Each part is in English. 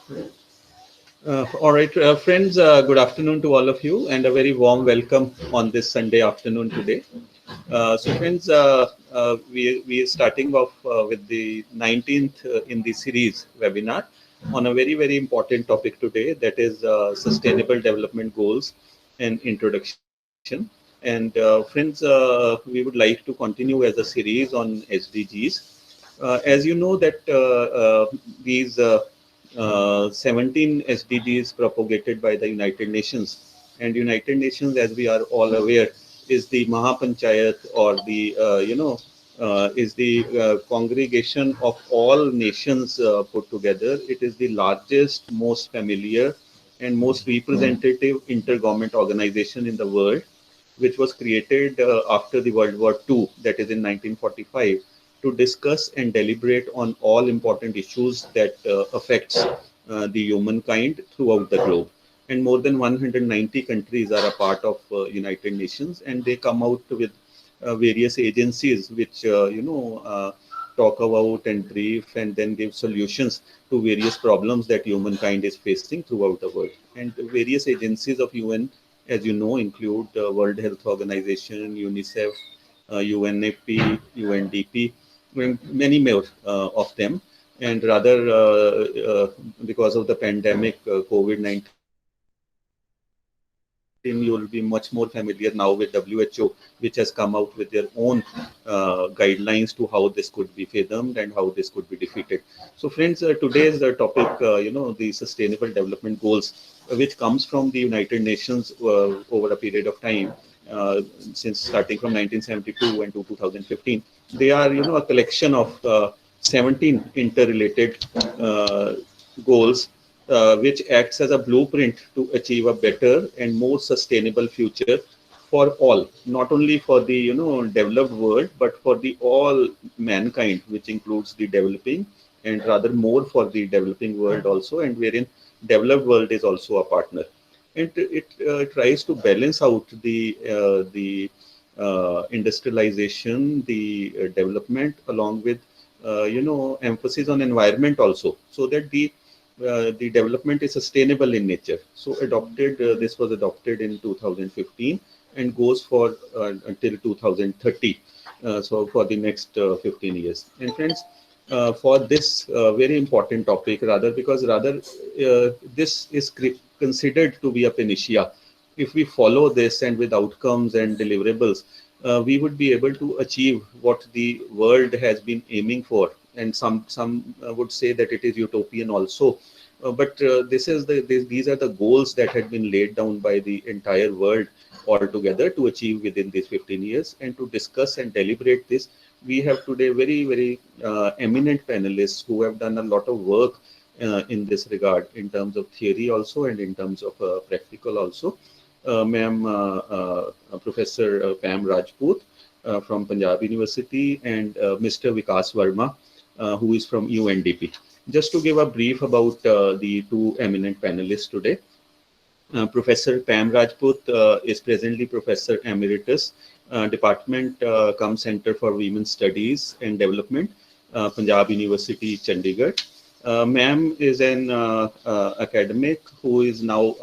All right, friends, good afternoon to all of you, and a very warm welcome on this Sunday afternoon today. Friends, we are starting off with the 19th in the series webinar on a very, very important topic today, that is Sustainable Development Goals and Introduction. And friends, we would like to continue as a series on SDGs. As you know that these 17 SDGs propagated by the United Nations, and United Nations, as we are all aware, is the Mahapanchayat, or the is the congregation of all nations put together. It is the largest, most familiar, and most representative intergovernment organization in the world, which was created after the World War II, that is in 1945, to discuss and deliberate on all important issues that affects the humankind throughout the globe. And more than 190 countries are a part of United Nations, and they come out with various agencies which talk about and brief and then give solutions to various problems that humankind is facing throughout the world. And various agencies of UN, as you know, include World Health Organization, UNICEF, UNFP, UNDP, and many more of them. And rather, because of the pandemic, COVID-19, you will be much more familiar now with WHO, which has come out with their own guidelines to how this could be fathomed and how this could be defeated. So, friends, today's topic, the Sustainable Development Goals, which comes from the United Nations over a period of time, since starting from 1972 and to 2015. They are, a collection of 17 interrelated goals, which acts as a blueprint to achieve a better and more sustainable future for all, not only for the developed world, but for the all mankind, which includes the developing, and rather more for the developing world also, and wherein developed world is also a partner. And it tries to balance out the industrialization, the development, along with emphasis on environment also, so that the development is sustainable in nature. So adopted, this was adopted in 2015 and goes for until 2030. So for the next 15 years. And friends, for this very important topic, rather, because rather this is considered to be a panacea. If we follow this and with outcomes and deliverables, we would be able to achieve what the world has been aiming for. And some would say that it is utopian also. But this is these are the goals that had been laid down by the entire world altogether to achieve within these 15 years. And to discuss and deliberate this, we have today very, very eminent panelists who have done a lot of work in this regard, in terms of theory also and in terms of practical also. Ma'am, Professor Pam Rajput from Punjab University, and Mr. Vikas Verma, who is from UNDP. Just to give a brief about the two eminent panelists today. Professor Pam Rajput is presently Professor Emeritus, Department Center for Women's Studies and Development, Punjab University, Chandigarh. Ma'am is an academic who is now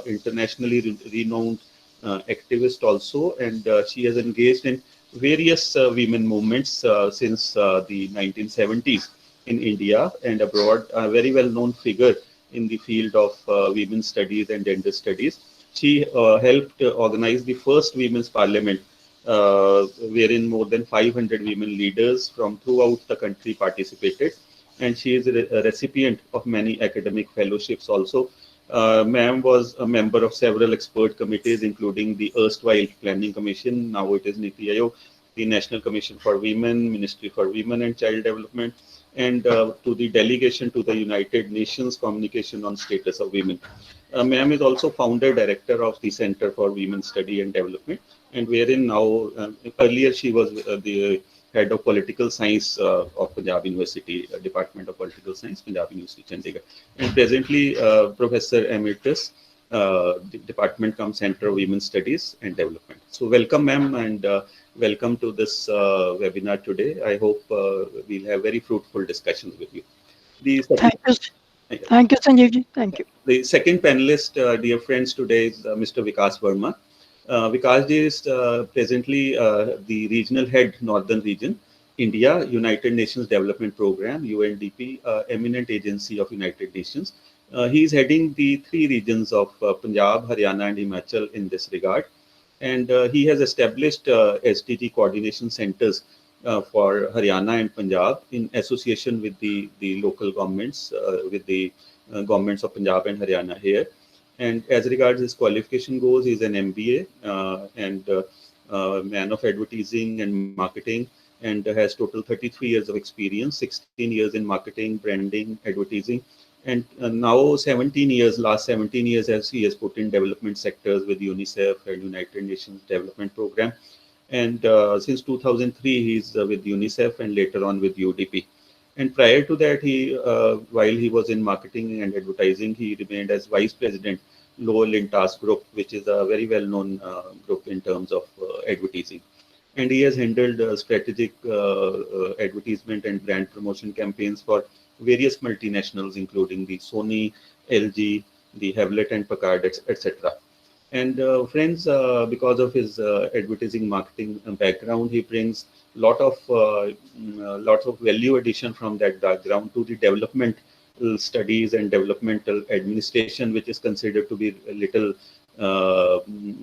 internationally renowned activist also, and she has engaged in various women movements since the 1970s in India and abroad. A very well-known figure in the field of women's studies and gender studies. She helped organize the first women's parliament, wherein more than 500 women leaders from throughout the country participated, and she is a recipient of many academic fellowships also. Ma'am was a member of several expert committees, including the erstwhile Planning Commission, now it is NITI Aayog, the National Commission for Women, Ministry for Women and Child Development, and to the delegation to the United Nations Communication on Status of Women. Ma'am is also founder director of the Center for Women Study and Development, and wherein now, earlier she was the head of political science of Punjab University, Department of Political Science, Punjab University, Chandigarh, and presently Professor Emeritus, Department Center of Women Studies and Development. So welcome, ma'am, and welcome to this webinar today. I hope we'll have very fruitful discussions with you. The Thank you. Thank you, Sanjeev ji. Thank you. The second panelist, dear friends, today is Mr. Vikas Verma. Vikas ji is presently the regional head, Northern Region, India, United Nations Development Program, UNDP, eminent agency of United Nations. He is heading the three regions of Punjab, Haryana, and Himachal in this regard. And he has established SDG coordination centers for Haryana and Punjab in association with the local governments, with the governments of Punjab and Haryana here. And as regards his qualification goes, he's an MBA and man of advertising and marketing, and has total 33 years of experience, 16 years in marketing, branding, advertising, and now 17 years, last 17 years, as he has put in development sectors with UNICEF and United Nations Development Program. And since 2003, he's with UNICEF and later on with UDP. And prior to that, while he was in marketing and advertising, he remained as vice president, Lowell in Task Group, which is a very well-known group in terms of advertising. And he has handled strategic advertisement and brand promotion campaigns for various multinationals, including the Sony, LG, the Hewlett and Packard, etc. And friends, because of his advertising marketing background, he brings lots of value addition from that background to the development studies and developmental administration, which is considered to be a little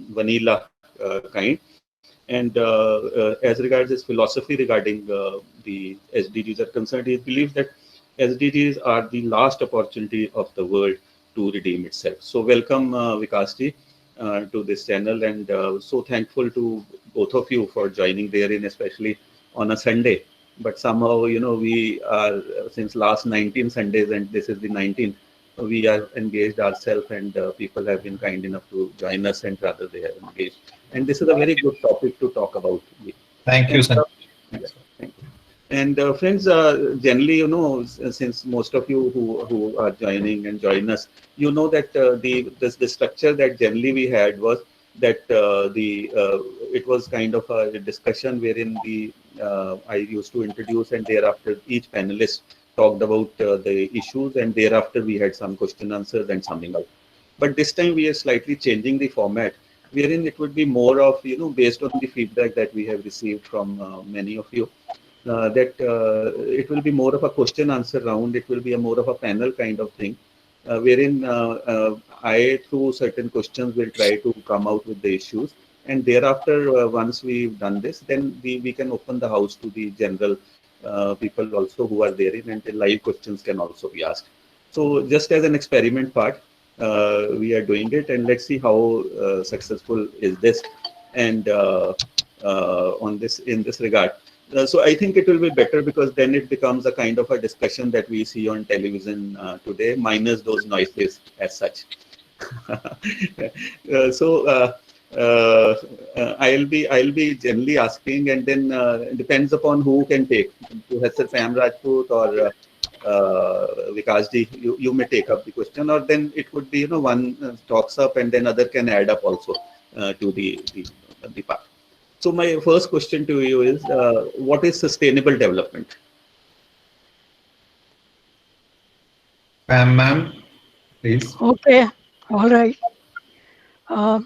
vanilla kind. And as regards his philosophy regarding the SDGs are concerned, he believes that SDGs are the last opportunity of the world to redeem itself. So welcome, Vikasji, to this channel, and so thankful to both of you for joining therein, especially on a Sunday. But somehow, we are since last 19 Sundays, and this is the 19th. We are engaged ourselves, and people have been kind enough to join us, and rather they have engaged. And this is a very good topic to talk about. Thank you, And Sanjay. yeah, thank you. And friends, generally, since most of you who are joining and join us, you know that the structure that generally we had was that it was kind of a discussion wherein the I used to introduce, and thereafter each panelist talked about the issues, and thereafter we had some question answers and summing up. But this time we are slightly changing the format, wherein it would be more of, based on the feedback that we have received from many of you, that it will be more of a question answer round. It will be a more of a panel kind of thing, wherein I, through certain questions, will try to come out with the issues. And thereafter, once we've done this, then we can open the house to the general people also who are therein, and the live questions can also be asked. So just as an experiment part, we are doing it, and let's see how successful is this. And on this, in this regard, so I think it will be better, because then it becomes a kind of a discussion that we see on television today, minus those noises as such. So I'll be generally asking, and then it depends upon who can take. Professor Sam Rajput or Vikasji, you may take up the question, or then it would be, one talks up and then other can add up also to the part. So my first question to you is, what is sustainable development? Ma'am, please. Okay. All right. Uh,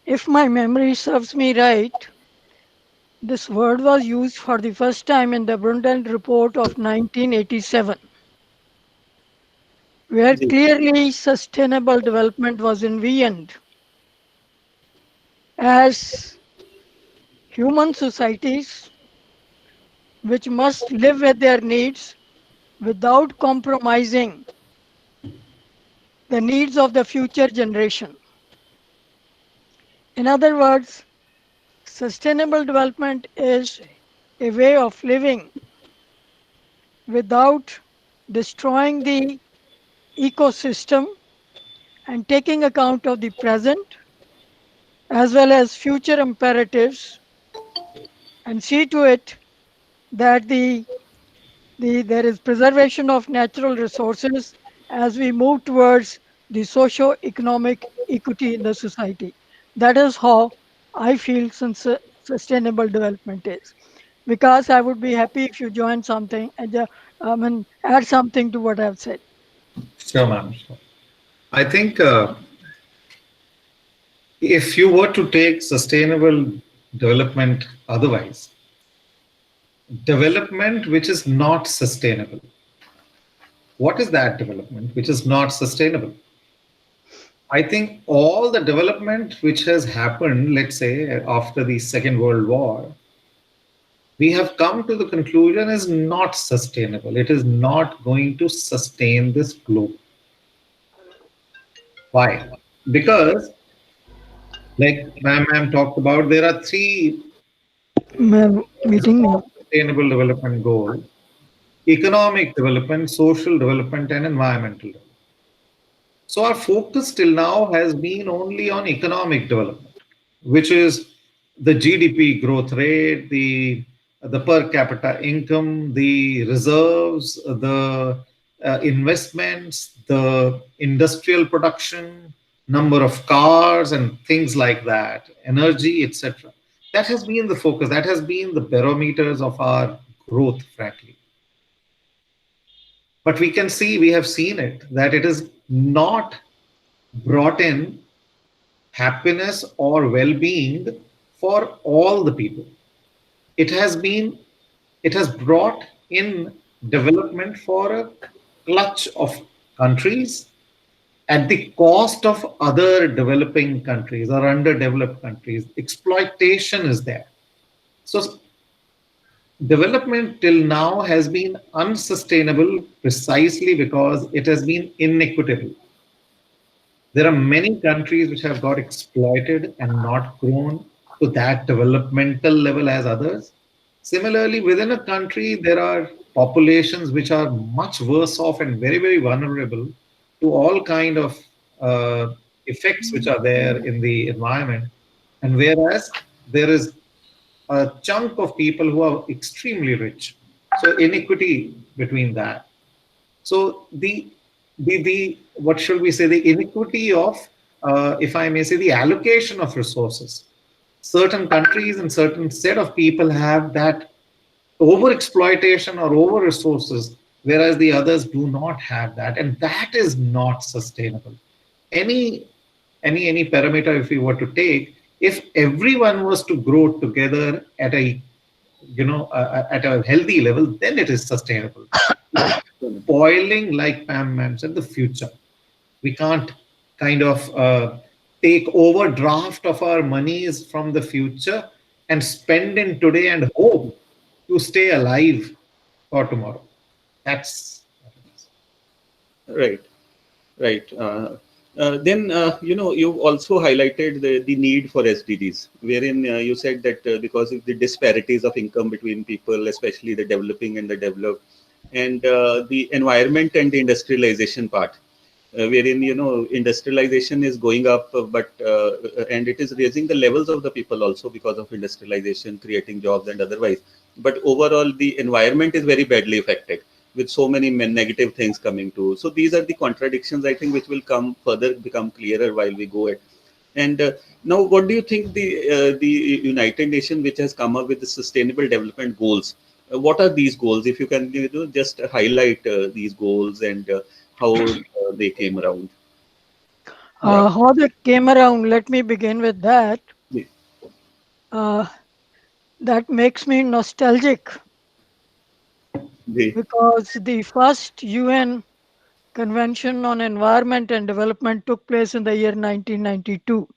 if my memory serves me right, this word was used for the first time in the Brundtland Report of 1987, where Ji. clearly sustainable development was envisioned as human societies which must live with their needs without compromising the needs of the future generation. In other words, sustainable development is a way of living without destroying the ecosystem and taking account of the present as well as future imperatives, and see to it that there is preservation of natural resources as we move towards the socio-economic equity in the society. That is how I feel sustainable development is. Because I would be happy if you join something and add something to what I've said. Sure, ma'am. Sure. I think if you were to take sustainable development otherwise, development which is not sustainable, what is that development which is not sustainable? I think all the development which has happened, let's say, after the Second World War, we have come to the conclusion is not sustainable. It is not going to sustain this globe. Why? Because, like ma'am talked about, there are three Meeting name. sustainable development goals: economic development, social development, and environmental development. So our focus till now has been only on economic development, which is the GDP growth rate, the per capita income, the reserves, the investments, the industrial production, number of cars, and things like that, energy, etc. That has been the focus. That has been the barometers of our growth, frankly. But we can see, we have seen it, that it is not brought in happiness or well-being for all the people. It has been, it has brought in development for a clutch of countries at the cost of other developing countries or underdeveloped countries. Exploitation is there. So development till now has been unsustainable precisely because it has been inequitable. There are many countries which have got exploited and not grown to that developmental level as others. Similarly, within a country, there are populations which are much worse off and very, very vulnerable to all kind of effects which are there in the environment. And whereas there is a chunk of people who are extremely rich. So inequity between that. So the what should we say, the inequity of if I may say, the allocation of resources. Certain countries and certain set of people have that over exploitation or over resources, whereas the others do not have that, and that is not sustainable. Any any parameter if we were to take, if everyone was to grow together at a at a healthy level, then it is sustainable. Spoiling, like Pam said, the future. We can't kind of take overdraft of our monies from the future and spend in today and hope to stay alive for tomorrow. That's Right. Right. Then, you also highlighted the need for SDGs, wherein you said that because of the disparities of income between people, especially the developing and the developed, and the environment and the industrialization part, wherein, industrialization is going up, and it is raising the levels of the people also because of industrialization, creating jobs and otherwise. But overall, the environment is very badly affected with so many negative things coming to. So these are the contradictions, I think, which will come further become clearer while we go at. And now, what do you think the United Nations, which has come up with the Sustainable Development Goals? What are these goals? If you can just highlight these goals and how they came around. How they came around, let me begin with that. Yeah. Uh, that makes me nostalgic The, because the first UN Convention on Environment and Development took place in the year 1992.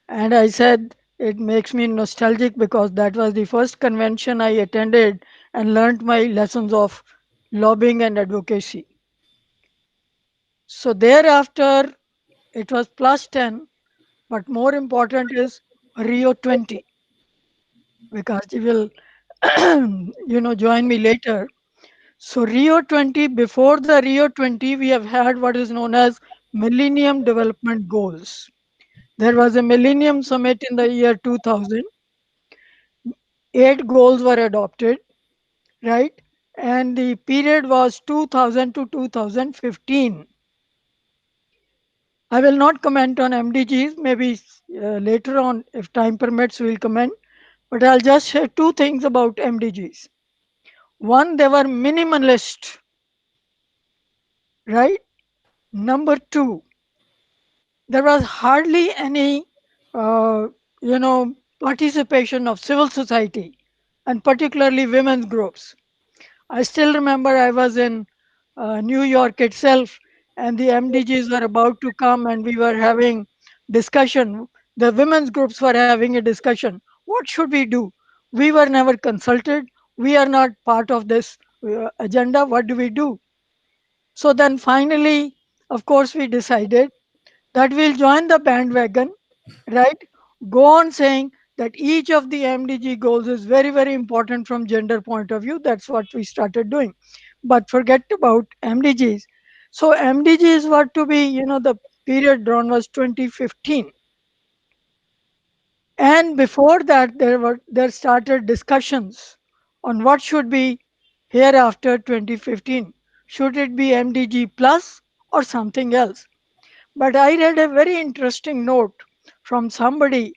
And I said it makes me nostalgic because that was the first convention I attended and learned my lessons of lobbying and advocacy. So thereafter, it was plus 10, but more important is Rio 20 because you will, join me later. So Rio 20, before the Rio 20, we have had what is known as Millennium Development Goals. There was a Millennium Summit in the year 2000. 8 goals were adopted, right? And the period was 2000 to 2015. I will not comment on MDGs. Maybe later on, if time permits, we'll comment. But I'll just share two things about MDGs. One, they were minimalist, right? Number two, there was hardly any, uh, you know, participation of civil society and particularly women's groups. I still remember I was in New York itself, and the MDGs were about to come, and we were having discussion. The women's groups were having a discussion. What should we do? We were never consulted. We are not part of this agenda. What do we do? So then finally, of course, we decided that we'll join the bandwagon, right? Go on saying that each of the MDG goals is very, very important from gender point of view. That's what we started doing. But forget about MDGs. So MDGs were to be, the period drawn was 2015. And before that, there started discussions on what should be here after 2015. Should it be MDG plus or something else? But I read a very interesting note from somebody,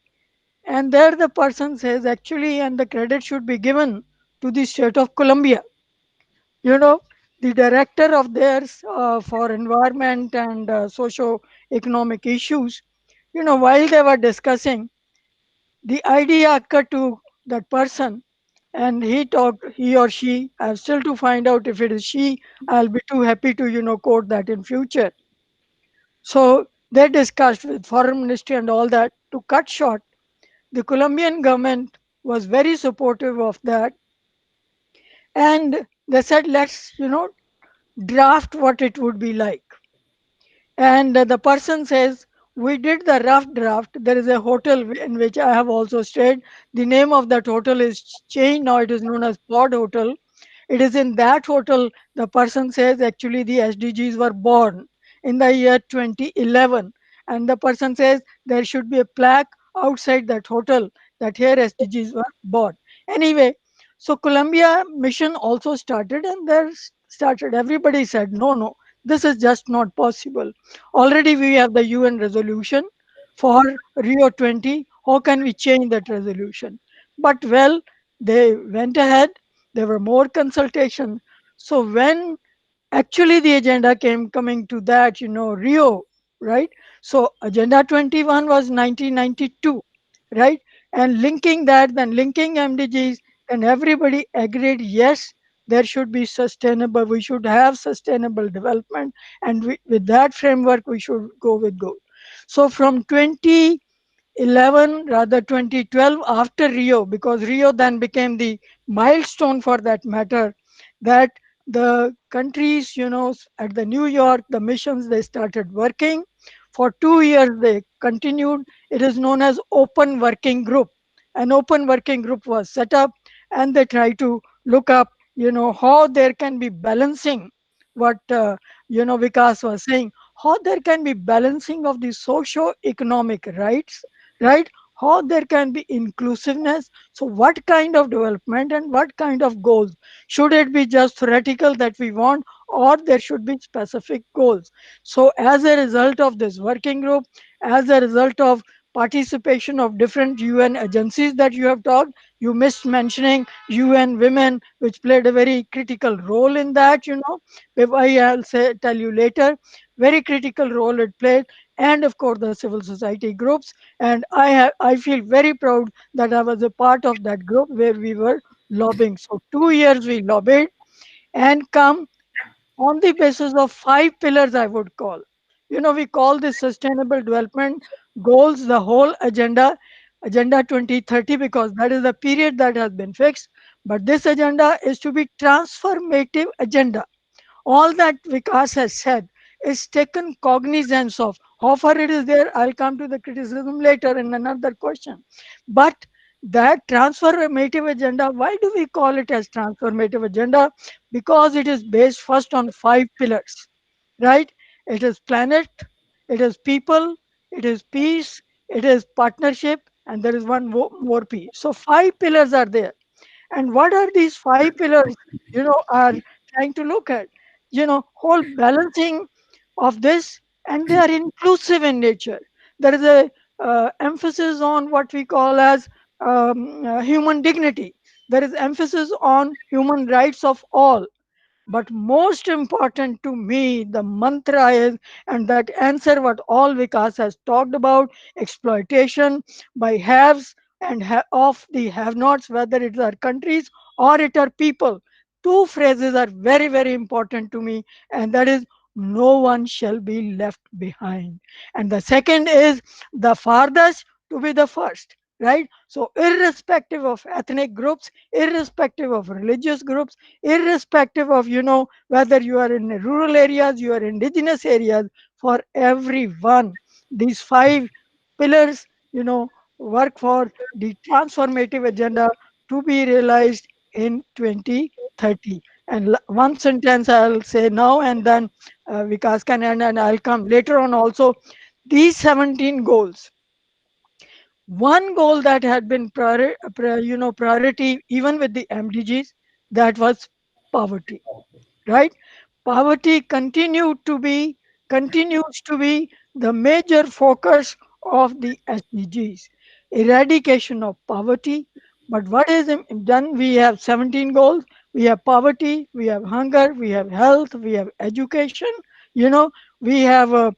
and there the person says actually, and the credit should be given to the state of Colombia. You know, the director of theirs for environment and socio-economic issues, while they were discussing, the idea occurred to that person, and he or she, I have still to find out if it is she. I'll be too happy to, quote that in future. So they discussed with foreign ministry and all that. To cut short, the Colombian government was very supportive of that, and they said, let's, draft what it would be like. And the person says, we did the rough draft. There is a hotel in which I have also stayed. The name of that hotel is changed. Now it is known as Pod Hotel. It is in that hotel, the person says, actually the SDGs were born in the year 2011. And the person says there should be a plaque outside that hotel that here SDGs were born. Anyway, so Columbia mission also started, and there started. Everybody said, no, no, this is just not possible. Already we have the UN resolution for Rio 20. How can we change that resolution? But well, they went ahead. There were more consultations. So when actually the agenda came coming to that, Rio, right? So Agenda 21 was 1992, right? And linking that, then linking MDGs, and everybody agreed, yes, there should be sustainable, we should have sustainable development, and with that framework we should go with goal. So from 2011, rather 2012, after Rio, because Rio then became the milestone for that matter, that the countries, at the New York, the missions, they started working. For 2 years, they continued. It is known as Open Working Group. An open working group was set up, and they try to look up, how there can be balancing what, Vikas was saying, how there can be balancing of the socio-economic rights, right? How there can be inclusiveness. So, what kind of development and what kind of goals? Should it be just theoretical that we want, or there should be specific goals? So, as a result of this working group, as a result of participation of different UN agencies that you have talked, you missed mentioning UN Women, which played a very critical role in that. If I'll say tell you later, very critical role it played, and of course the civil society groups. And I feel very proud that I was a part of that group where we were lobbying. So 2 years we lobbied, and come on the basis of 5 pillars, I would call. We call this sustainable development goals the whole agenda 2030, because that is the period that has been fixed. But this agenda is to be transformative agenda. All that Vikas has said is taken cognizance of. How far it is there, I'll come to the criticism later in another question. But that transformative agenda, why do we call it as transformative agenda? Because it is based first on 5 pillars, right? It is planet, it is people, it is peace, it is partnership, and there is one more P. So 5 pillars are there. And what are these 5 pillars, are trying to look at? Whole balancing of this, and they are inclusive in nature. There is a emphasis on what we call as human dignity. There is emphasis on human rights of all. But most important to me, the mantra is, and that answer what all Vikas has talked about, exploitation by haves and of the have-nots, whether it are countries or it are people. Two phrases are very, very important to me, and that is, no one shall be left behind. And the second is, the farthest to be the first, right? So, irrespective of ethnic groups, irrespective of religious groups, irrespective of, whether you are in rural areas, you are indigenous areas, for everyone, these five pillars, work for the transformative agenda to be realized in 2030. And one sentence I'll say now, and then Vikas can end, and I'll come later on also. These 17 goals, one goal that had been priority even with the MDGs, that was poverty, right? Poverty continues to be the major focus of the SDGs, eradication of poverty. But what is done? We have 17 goals. We have poverty, we have hunger, we have health, we have education. You know, we have the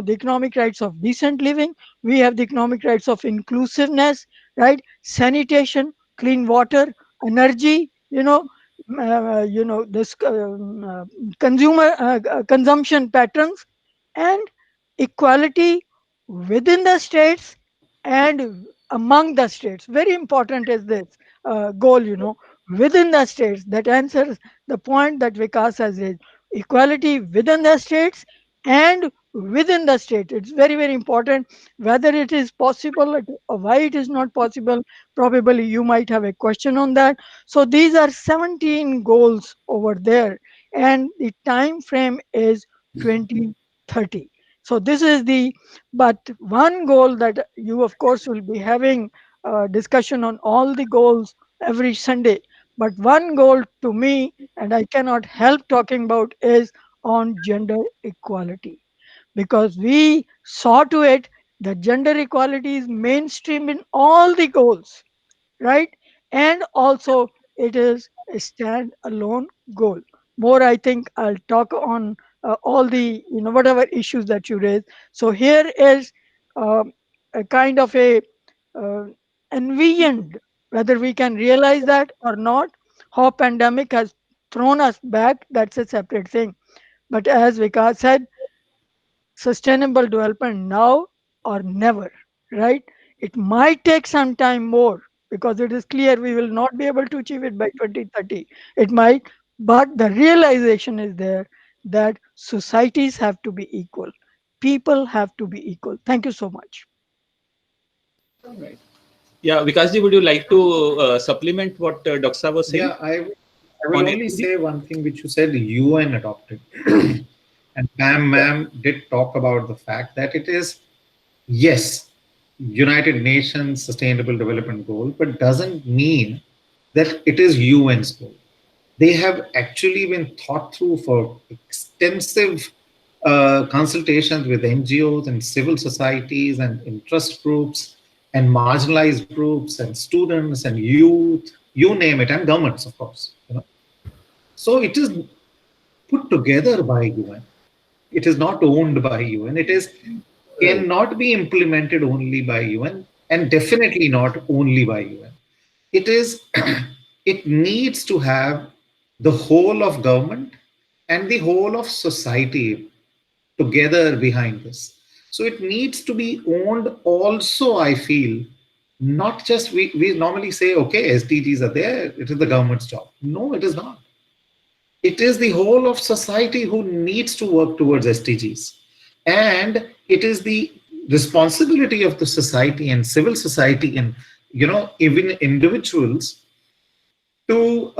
economic rights of decent living. We have the economic rights of inclusiveness, right? Sanitation, clean water, energy. This consumer consumption patterns, and equality within the states and among the states. Very important is this goal, within the states. That answers the point that Vikas has raised. Equality within the states and within the state. It's very, very important. Whether it is possible or why it is not possible, probably you might have a question on that. So these are 17 goals over there, and the time frame is 2030. So this is the, but one goal that you of course will be having discussion on all the goals every Sunday. But one goal to me, and I cannot help talking about, is on gender equality, because we saw to it that gender equality is mainstream in all the goals, right? And also it is a stand-alone goal. More, I think I'll talk on all the, whatever issues that you raise. So here is a kind of a uh, envisioned, whether we can realize that or not, how pandemic has thrown us back. That's a separate thing. But as Vikas said, sustainable development now or never, right? It might take some time more, because it is clear we will not be able to achieve it by 2030. It might, but the realization is there that societies have to be equal. People have to be equal. Thank you so much. Right. Yeah, Vikasji, would you like to supplement what Dr. Saab was saying? Yeah, I will On only SDG? say one thing which you said UN adopted. And ma'am did talk about the fact that it is, yes, United Nations Sustainable Development Goal, but doesn't mean that it is UN's goal. They have actually been thought through for extensive consultations with NGOs and civil societies and interest groups and marginalized groups and students and youth, you name it, and governments, of course. So it is put together by UN. It is not owned by UN. It is cannot be implemented only by UN, and definitely not only by UN. It is it needs to have the whole of government and the whole of society together behind this. So it needs to be owned also, I feel, not just we normally say, okay, SDGs are there, it is the government's job. No, it is not. It is the whole of society who needs to work towards SDGs. And it is the responsibility of the society and civil society and even individuals to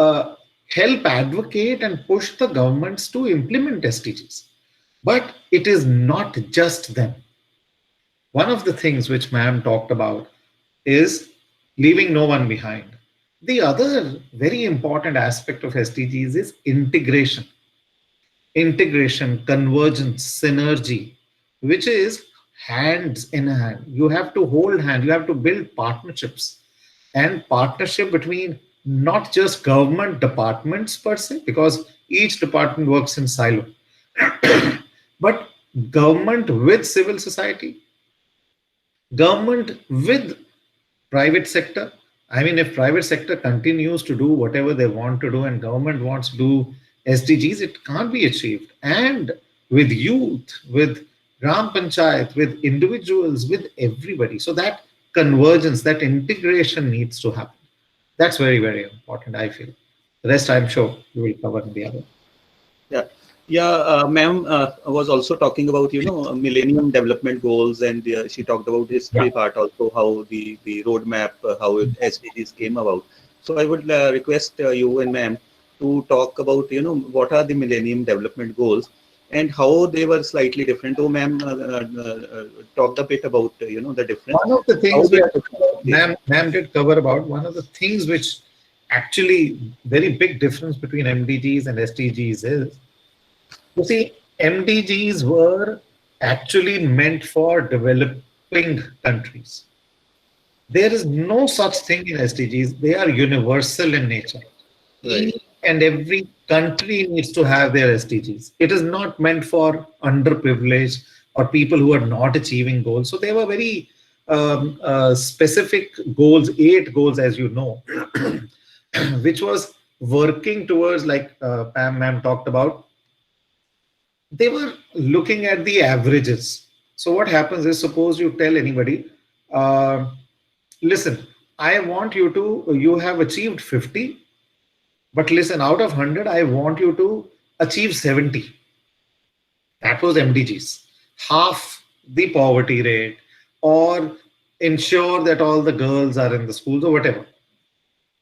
help advocate and push the governments to implement SDGs. But it is not just them. One of the things which ma'am talked about is leaving no one behind. The other very important aspect of SDGs is integration. Integration, convergence, synergy, which is hands in hand. You have to hold hand, you have to build partnerships, and partnership between not just government departments per se, because each department works in silo, but government with civil society, government with private sector. I mean, if private sector continues to do whatever they want to do and government wants to do SDGs, it can't be achieved. And with youth, with gram panchayat, with individuals, with everybody. So that convergence, that integration needs to happen. That's very, very important, I feel. The rest, I'm sure, we will cover in the other. Yeah, yeah. Ma'am was also talking about Millennium Development Goals, and she talked about history part also, how the roadmap, how SDGs came about. So I would request you and ma'am to talk about what are the Millennium Development Goals and how they were slightly different. Oh, ma'am talked a bit about the difference. One of the How things they which are different. ma'am did cover about, one of the things which actually very big difference between MDGs and SDGs is, you see, MDGs were actually meant for developing countries. There is no such thing in SDGs. They are universal in nature. Right. Each and every country needs to have their SDGs. It is not meant for underprivileged or people who are not achieving goals. So they were very specific goals, 8 goals, as you know, which was working towards, like Pam ma'am talked about, they were looking at the averages. So what happens is, suppose you tell anybody, uh, listen, I want you have achieved 50, but listen, out of 100, I want you to achieve 70. That was MDGs. Half the poverty rate, or ensure that all the girls are in the schools, or whatever.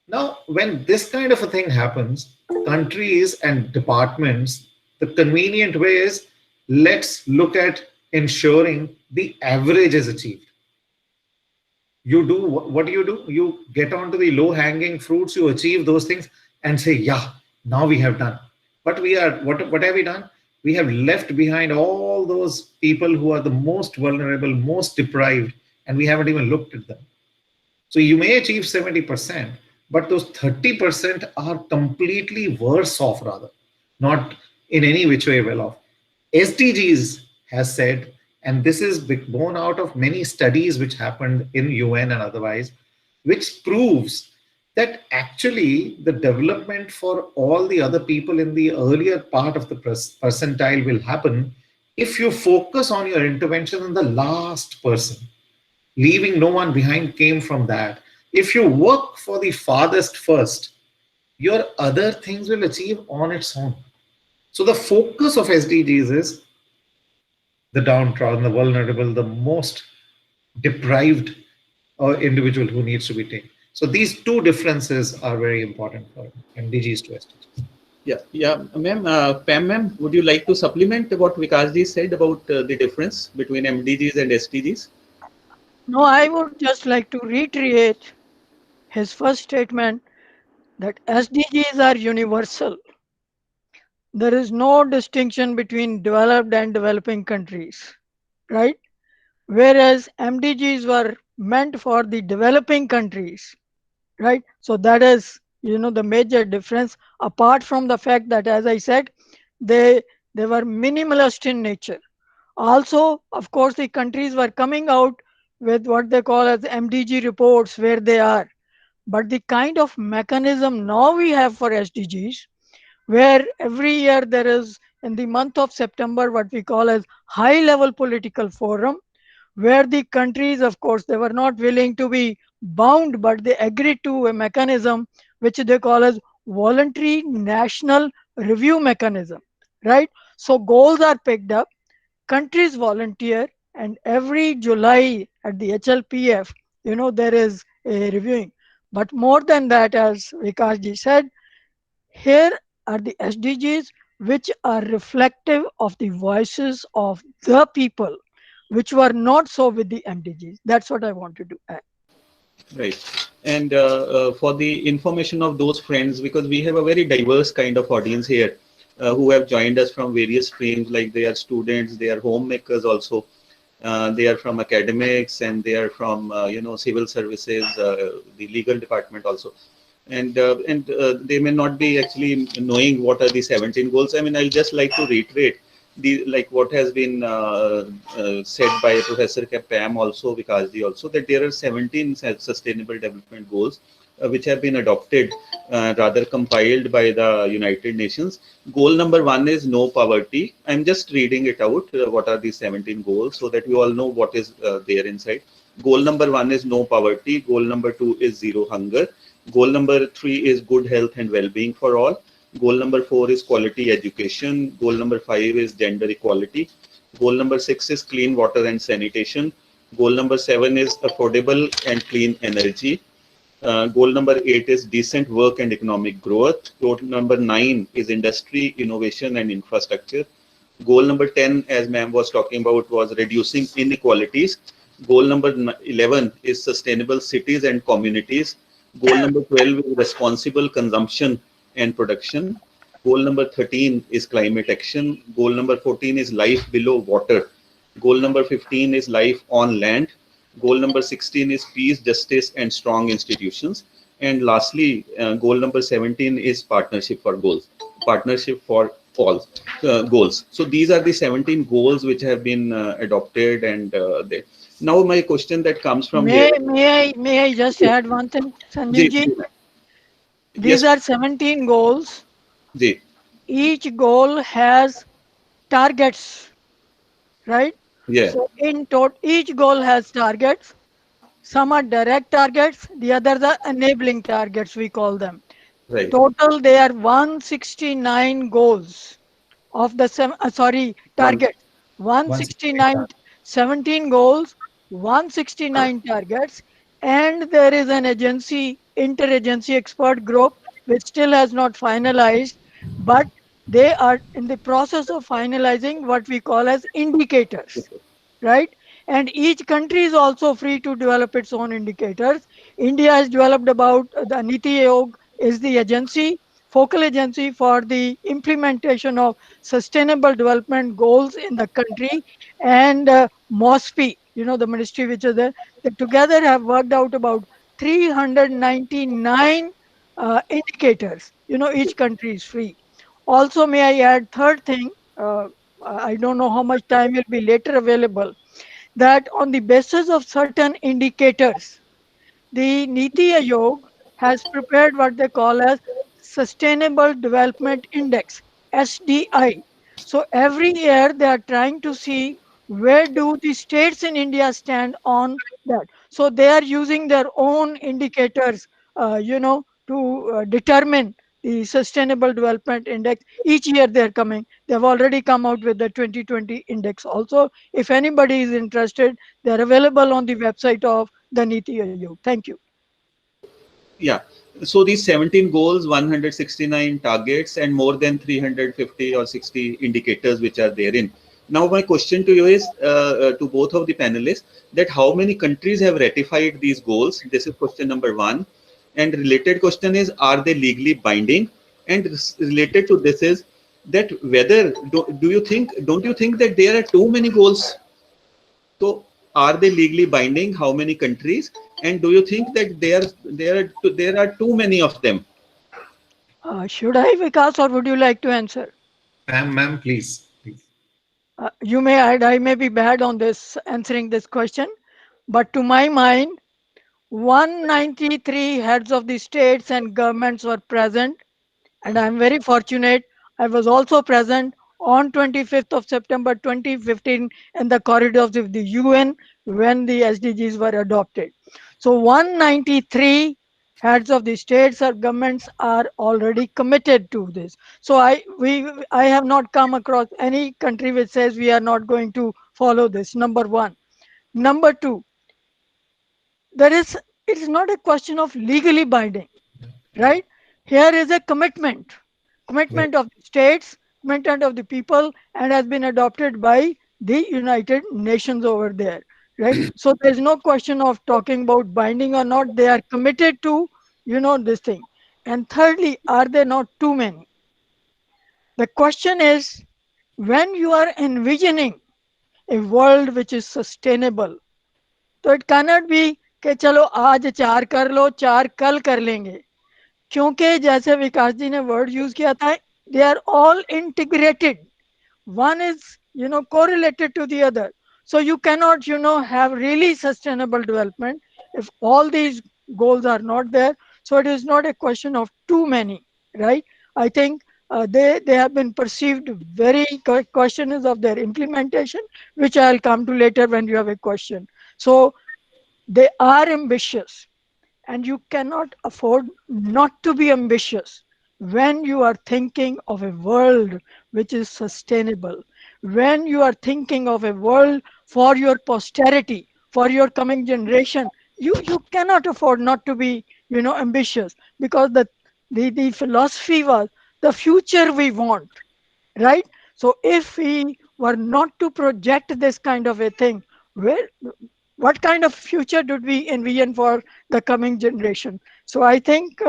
Now, when this kind of a thing happens, countries and departments, the convenient way is, let's look at ensuring the average is achieved. You do what do? You get onto the low hanging fruits, you achieve those things and say, yeah, now we have done. But what have we done? We have left behind all those people who are the most vulnerable, most deprived, and we haven't even looked at them. So you may achieve 70%, but those 30% are completely worse off, rather, not in any which way well off. SDGs has said, and this is born out of many studies which happened in UN and otherwise, which proves that actually the development for all the other people in the earlier part of the percentile will happen if you focus on your intervention on the last person. Leaving no one behind came from that. If you work for the farthest first, your other things will achieve on its own. So the focus of SDGs is the downtrodden, the vulnerable, the most deprived individual who needs to be taken. So these two differences are very important for MDGs to SDGs. Yeah, ma'am, Pam, ma'am, would you like to supplement what Vikasji said about the difference between MDGs and SDGs? No, I would just like to reiterate his first statement that SDGs are universal. There is no distinction between developed and developing countries, right? Whereas MDGs were meant for the developing countries, right? So that is, the major difference. Apart from the fact that, as I said, they they were minimalist in nature. Also, of course, the countries were coming out with what they call as MDG reports where they are. But the kind of mechanism now we have for SDGs, where every year there is in the month of September what we call as high level political forum, where the countries, of course, they were not willing to be bound, but they agreed to a mechanism which they call as voluntary national review mechanism, right? So goals are picked up, countries volunteer, and every July at the HLPF, there is a reviewing. But more than that, as Vikasji said, here are the SDGs which are reflective of the voices of the people, which were not so with the MDGs. That's what I wanted to add. Right. And for the information of those friends, because we have a very diverse kind of audience here who have joined us from various streams, like they are students, they are homemakers also, they are from academics, and they are from, civil services, the legal department also. and they may not be actually knowing what are the 17 goals. I mean, I'll just like to reiterate the like what has been said by Professor Pam also, Vikasji also, that there are 17 sustainable development goals which have been adopted, rather compiled by the United Nations. Goal number one is no poverty. I'm just reading it out. What are these 17 goals so that we all know what is there inside. Goal number one is no poverty. Goal number two is zero hunger. Goal number three is good health and well-being for all. Goal number four is quality education. Goal number five is gender equality. Goal number six is clean water and sanitation. Goal number seven is affordable and clean energy. Goal number eight is decent work and economic growth. Goal number nine is industry, innovation, and infrastructure. Goal number 10, as ma'am was talking about, was reducing inequalities. Goal number 11 is sustainable cities and communities. Goal number 12 is responsible consumption and production. Goal number 13 is climate action. Goal number 14 is life below water. Goal number 15 is life on land. Goal number 16 is peace, justice, and strong institutions. And lastly, goal number 17 is partnership for goals, partnership for all goals. So these are the 17 goals which have been adopted. And now my question that comes from here. May I just add one thing, Ji, Sanjeev ji? yes, These are 17 goals. ji, Each goal has targets, right? yeah, So in total, each goal has targets. Some are direct targets, the others are enabling targets, we call them. right, Total, there are 169 goals of the one, targets. 169, 169. 17 goals, 169 targets, and there is an agency, interagency expert group, which still has not finalized, but they are in the process of finalizing what we call as indicators, right? And each country is also free to develop its own indicators. India has developed about the Niti Aayog is the agency, focal agency for the implementation of sustainable development goals in the country, and MOSPI, the ministry which is there, they together have worked out about 399 indicators. Each country is free. Also, may I add third thing? I don't know how much time will be later available, that on the basis of certain indicators, the Niti Aayog has prepared what they call as Sustainable Development Index, SDI. So every year they are trying to see where do the states in India stand on that. So they are using their own indicators, to determine the Sustainable Development Index. Each year they are coming. They have already come out with the 2020 index also. If anybody is interested, they are available on the website of the Niti Aayog. Thank you. yeah. So these 17 goals, 169 targets, and more than 350 or 60 indicators which are therein. Now, my question to you is, to both of the panelists, that how many countries have ratified these goals? This is question number one. And related question is, are they legally binding? And related to this is that whether don't you think that there are too many goals? So, are they legally binding? How many countries? And do you think that there are too many of them? Should I, Vikas, or would you like to answer? Ma'am, please, please. You may add, I may be bad on this answering this question, but to my mind, 193 heads of the states and governments were present, and I'm very fortunate. I was also present on 25th of September 2015 in the corridors of the UN when the SDGs were adopted. So 193 heads of the states or governments are already committed to this. So I have not come across any country which says we are not going to follow this. Number one. Number two, it is not a question of legally binding, right? Here is a commitment of the states, commitment of the people, and has been adopted by the United Nations over there, right? So there's no question of talking about binding or not. They are committed to, this thing. And thirdly, are there not too many? The question is, when you are envisioning a world which is sustainable, तो it cannot be कि चलो आज 4 कर लो 4 कल कर लेंगे. क्योंकि जैसे विकास जी ने वर्ड यूज किया था, they are all integrated, one is correlated to the other. So you cannot have really sustainable development if all these goals are not there. So it is not a question of too many, right? I think they have been perceived very question is of their implementation, which I'll come to later when you have a question. So they are ambitious, and you cannot afford not to be ambitious when you are thinking of a world which is sustainable, when you are thinking of a world for your posterity, for your coming generation. You cannot afford not to be ambitious, because the philosophy was the future we want, right? So if we were not to project this kind of a thing, where what kind of future did we envision for the coming generation? So I think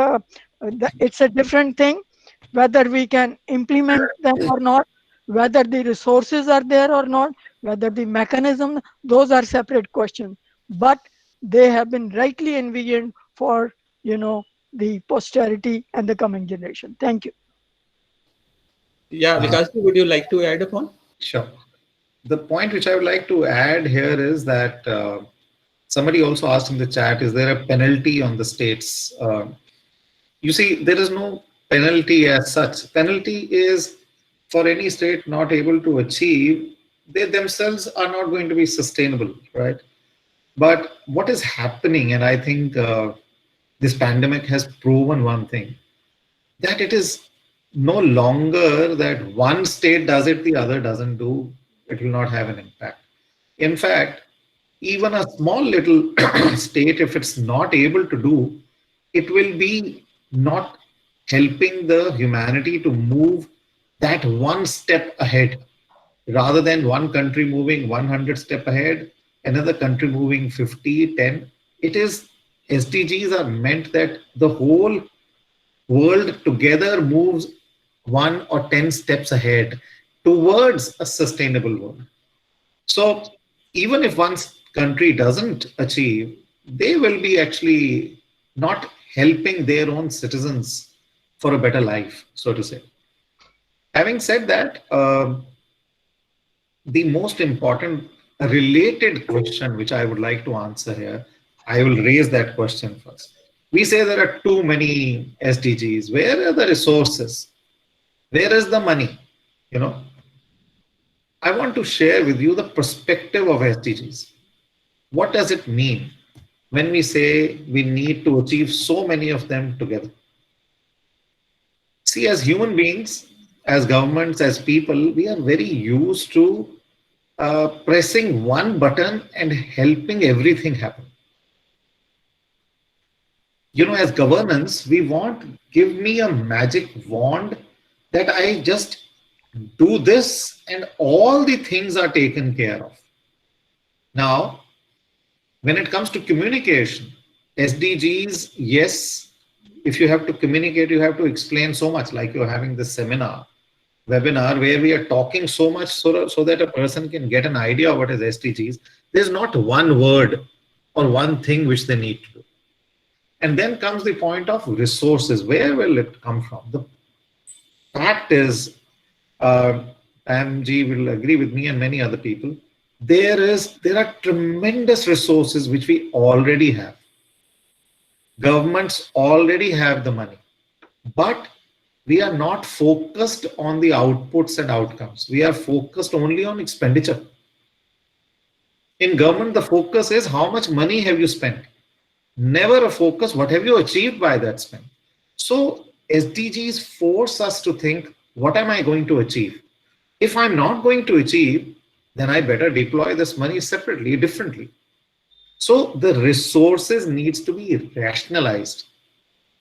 it's a different thing whether we can implement them or not, whether the resources are there or not, whether the mechanism, those are separate questions. But they have been rightly envisioned for the posterity and the coming generation. Thank you. Yeah, Uh, Vikas, would you like to add upon? sure. The point which I would like to add here is that somebody also asked in the chat, is there a penalty on the states? You see, there is no penalty as such. Penalty is for any state not able to achieve, they themselves are not going to be sustainable, right? But what is happening, and I think this pandemic has proven one thing, that it is no longer that one state does it, the other doesn't do, it will not have an impact. In fact, even a small little state, if it's not able to do, it will be not helping the humanity to move that one step ahead, rather than one country moving 100 step ahead, another country moving 50, 10. It is, SDGs are meant that the whole world together moves 1 or 10 steps ahead towards a sustainable world. So even if one country doesn't achieve, they will be actually not helping their own citizens for a better life, so to say. Having said that, the most important related question which I would like to answer here, I will raise that question first. We say there are too many SDGs. Where are the resources? Where is the money? You know, I want to share with you the perspective of SDGs. What does it mean when we say we need to achieve so many of them together? See, as human beings, as governments, as people, we are very used to pressing one button and helping everything happen. You know, as governance, we want, give me a magic wand that I just do this and all the things are taken care of. Now, when it comes to communication, SDGs, yes, if you have to communicate, you have to explain so much, like you're having this webinar where we are talking so much so that a person can get an idea of what is SDGs. There's not one word or one thing which they need to do. And then comes the point of resources. Where will it come from? The fact is, MG will agree with me and many other people, there are tremendous resources which we already have. Governments already have the money, but we are not focused on the outputs and outcomes. We are focused only on expenditure. In government, the focus is how much money have you spent? Never a focus, what have you achieved by that spend? So SDGs force us to think, what am I going to achieve? If I'm not going to achieve, then I better deploy this money separately, differently. So the resources needs to be rationalized,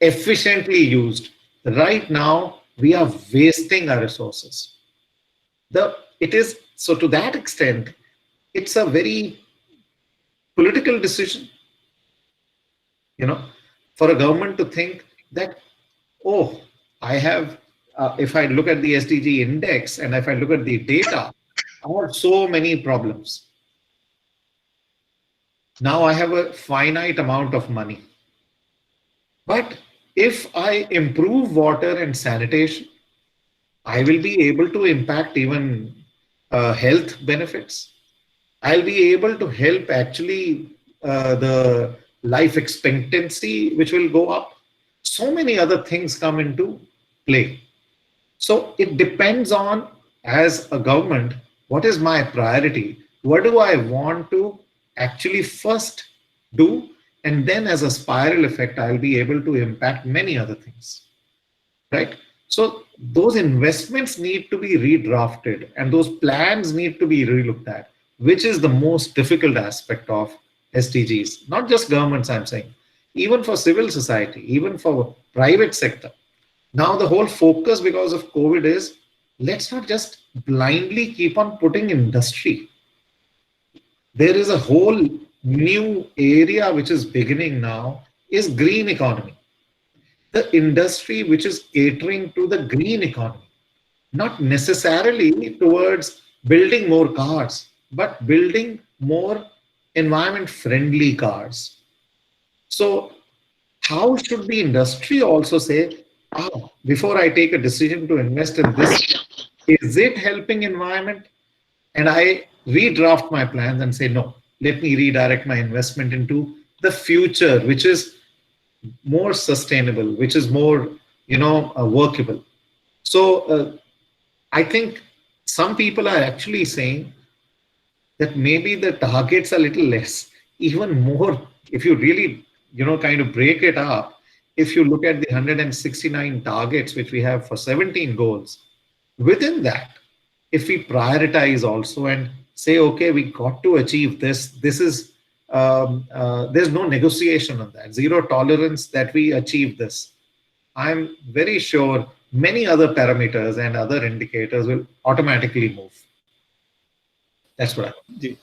efficiently used. Right now, we are wasting our resources. It is, so to that extent, it's a very political decision, you know, for a government to think that, oh, I have, if I look at the SDG index and if I look at the data, I have so many problems. Now I have a finite amount of money. But If I improve water and sanitation, I will be able to impact even health benefits. I'll be able to help actually the life expectancy, which will go up. So many other things come into play. So it depends on, as a government, what is my priority? What do I want to actually first do? And then, as a spiral effect, I'll be able to impact many other things, right? So those investments need to be redrafted and those plans need to be relooked at, which is the most difficult aspect of SDGs. Not just governments, I'm saying, even for civil society, even for private sector. Now the whole focus because of COVID is, let's not just blindly keep on putting industry. There is a whole new area which is beginning now, is green economy, the industry which is catering to the green economy, not necessarily towards building more cars, but building more environment friendly cars. So, how should the industry also say, before I take a decision to invest in this, is it helping environment? And I redraft my plans and say, no, let me redirect my investment into the future, which is more sustainable, which is more, workable. So I think some people are actually saying that maybe the targets are a little less, even more. If you really, kind of break it up, if you look at the 169 targets which we have for 17 goals, within that, if we prioritize also and say, okay, we got to achieve this, this is there's no negotiation on that, zero tolerance that we achieve this. I'm very sure many other parameters and other indicators will automatically move. That's what I. The-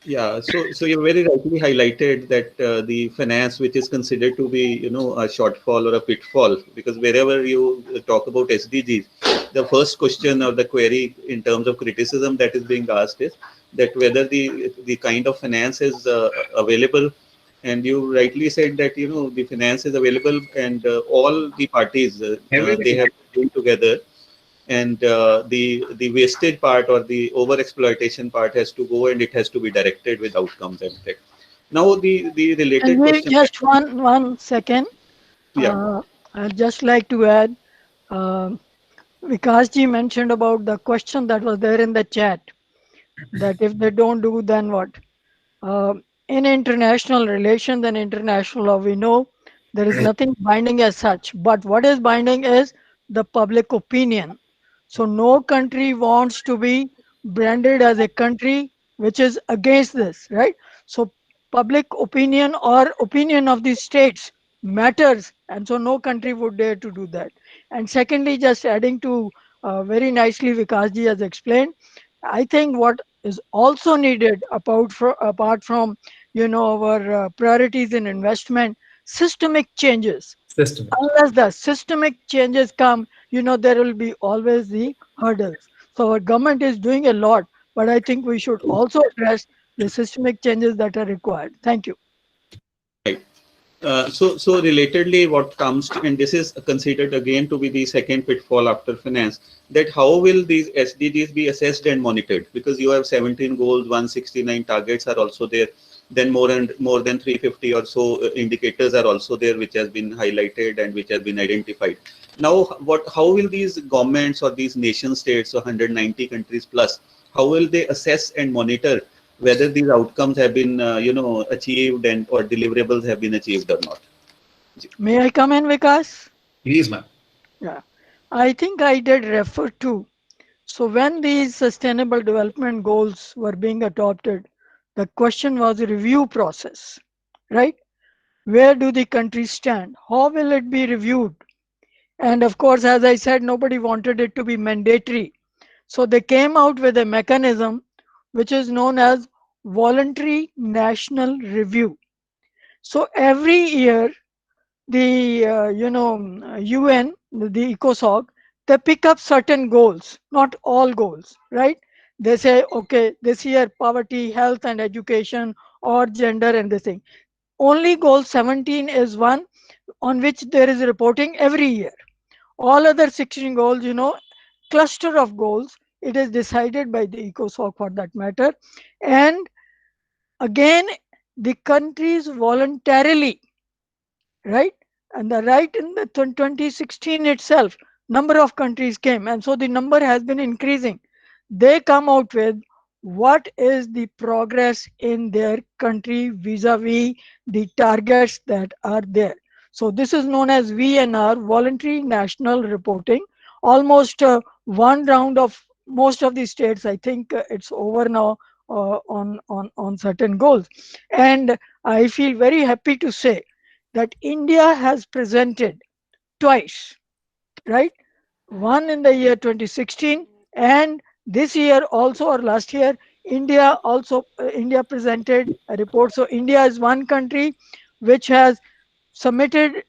Yeah, so you very rightly highlighted that the finance, which is considered to be, a shortfall or a pitfall, because wherever you talk about SDGs, the first question or the query in terms of criticism that is being asked is that whether the kind of finance is available. And you rightly said that the finance is available, and all the parties they Everything. have been together, and the wastage part or the over exploitation part has to go, and it has to be directed with outcomes and tech. Now the And related we question. just one second. Yeah. I'd just like to add, uh, Vikasji mentioned about the question that was there in the chat, that if they don't do, then what? Uh, in international relations and international law, we know there is nothing binding as such. But what is binding is the public opinion. So no country wants to be branded as a country which is against this, right? So public opinion or opinion of the states matters, and so no country would dare to do that. And secondly, just adding to very nicely Vikasji has explained, I think what is also needed apart from our priorities in investment, systemic changes. System. Unless the systemic changes come, there will be always the hurdles. So our government is doing a lot, but I think we should also address the systemic changes that are required. Thank you. Right. So relatedly, what comes to, and this is considered again to be the second pitfall after finance, that how will these SDGs be assessed and monitored? Because you have 17 goals, 169 targets are also there. Then more than 350 or so indicators are also there, which has been highlighted and which has been identified. Now, how will these governments or these nation states or 190 countries plus, how will they assess and monitor whether these outcomes have been achieved and or deliverables have been achieved or not? May I come in, Vikas? Please, ma'am. Yeah. I think I did refer to. So when these sustainable development goals were being adopted, the question was a review process, right? Where do the countries stand? How will it be reviewed? And of course, as I said, nobody wanted it to be mandatory. So they came out with a mechanism which is known as voluntary national review. So every year, the UN, the ECOSOC, they pick up certain goals, not all goals, right? They say, okay, this year poverty, health, and education, or gender, and this thing. Only goal 17 is one on which there is reporting every year. All other 16 goals, cluster of goals, it is decided by the ECOSOC for that matter. And again, the countries voluntarily, right? And the right in the 2016 itself, number of countries came, and so the number has been increasing. They come out with what is the progress in their country vis-a-vis the targets that are there. So this is known as VNR, Voluntary National Reporting. Almost one round of most of the states, I think it's over now on certain goals. And I feel very happy to say that India has presented twice, right? One in the year 2016, and this year also, or last year, India presented a report. So India is one country which has submitted.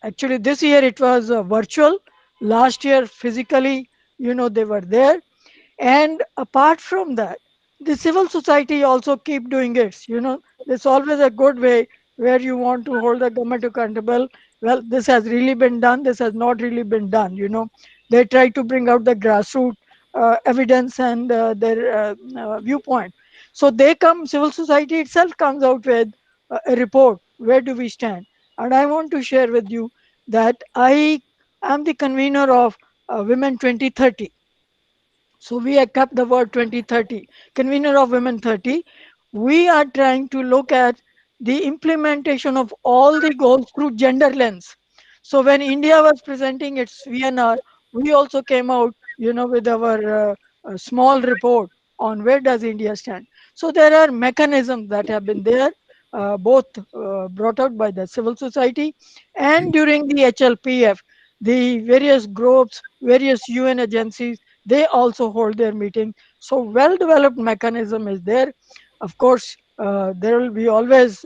Actually, this year it was virtual. Last year, physically, they were there. And apart from that, the civil society also keep doing it. There's always a good way where you want to hold the government accountable. Well, this has really been done, this has not really been done. They try to bring out the grassroots evidence and their viewpoint. So civil society itself comes out with a report. Where do we stand? And I want to share with you that I am the convener of Women 2030. So we have kept the word 2030, convener of Women 30. We are trying to look at the implementation of all the goals through gender lens. So when India was presenting its VNR, we also came out, with our small report on where does India stand. So there are mechanisms that have been there, both brought out by the civil society and during the HLPF, the various groups, various UN agencies, they also hold their meeting. So well developed mechanism is there. Of course, there will be always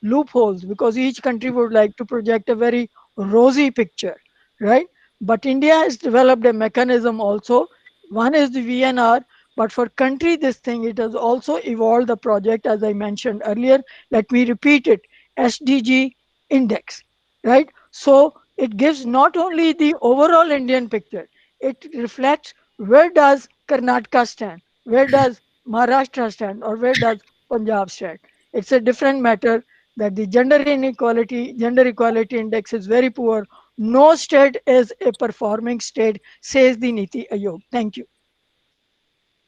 loopholes, because each country would like to project a very rosy picture, right? But India has developed a mechanism also. One is the VNR, but for country this thing, it has also evolved the project, as I mentioned earlier. Let me repeat it: SDG index, right? So it gives not only the overall Indian picture, it reflects where does Karnataka stand, where does Maharashtra stand, or where does Punjab stand. It's a different matter that the gender equality index is very poor. No state is a performing state, says the Niti Ayog. Thank you.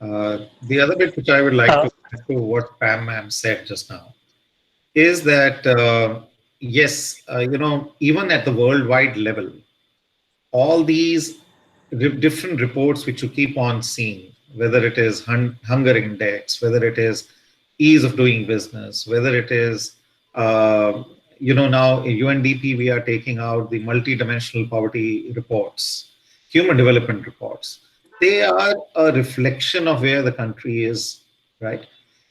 The other bit which I would like to add to what Pam ma'am said just now is that yes, even at the worldwide level, all these different reports which you keep on seeing, whether it is hunger index, whether it is ease of doing business, whether it is now UNDP, we are taking out the multi-dimensional poverty reports, human development reports. They are a reflection of where the country is, right?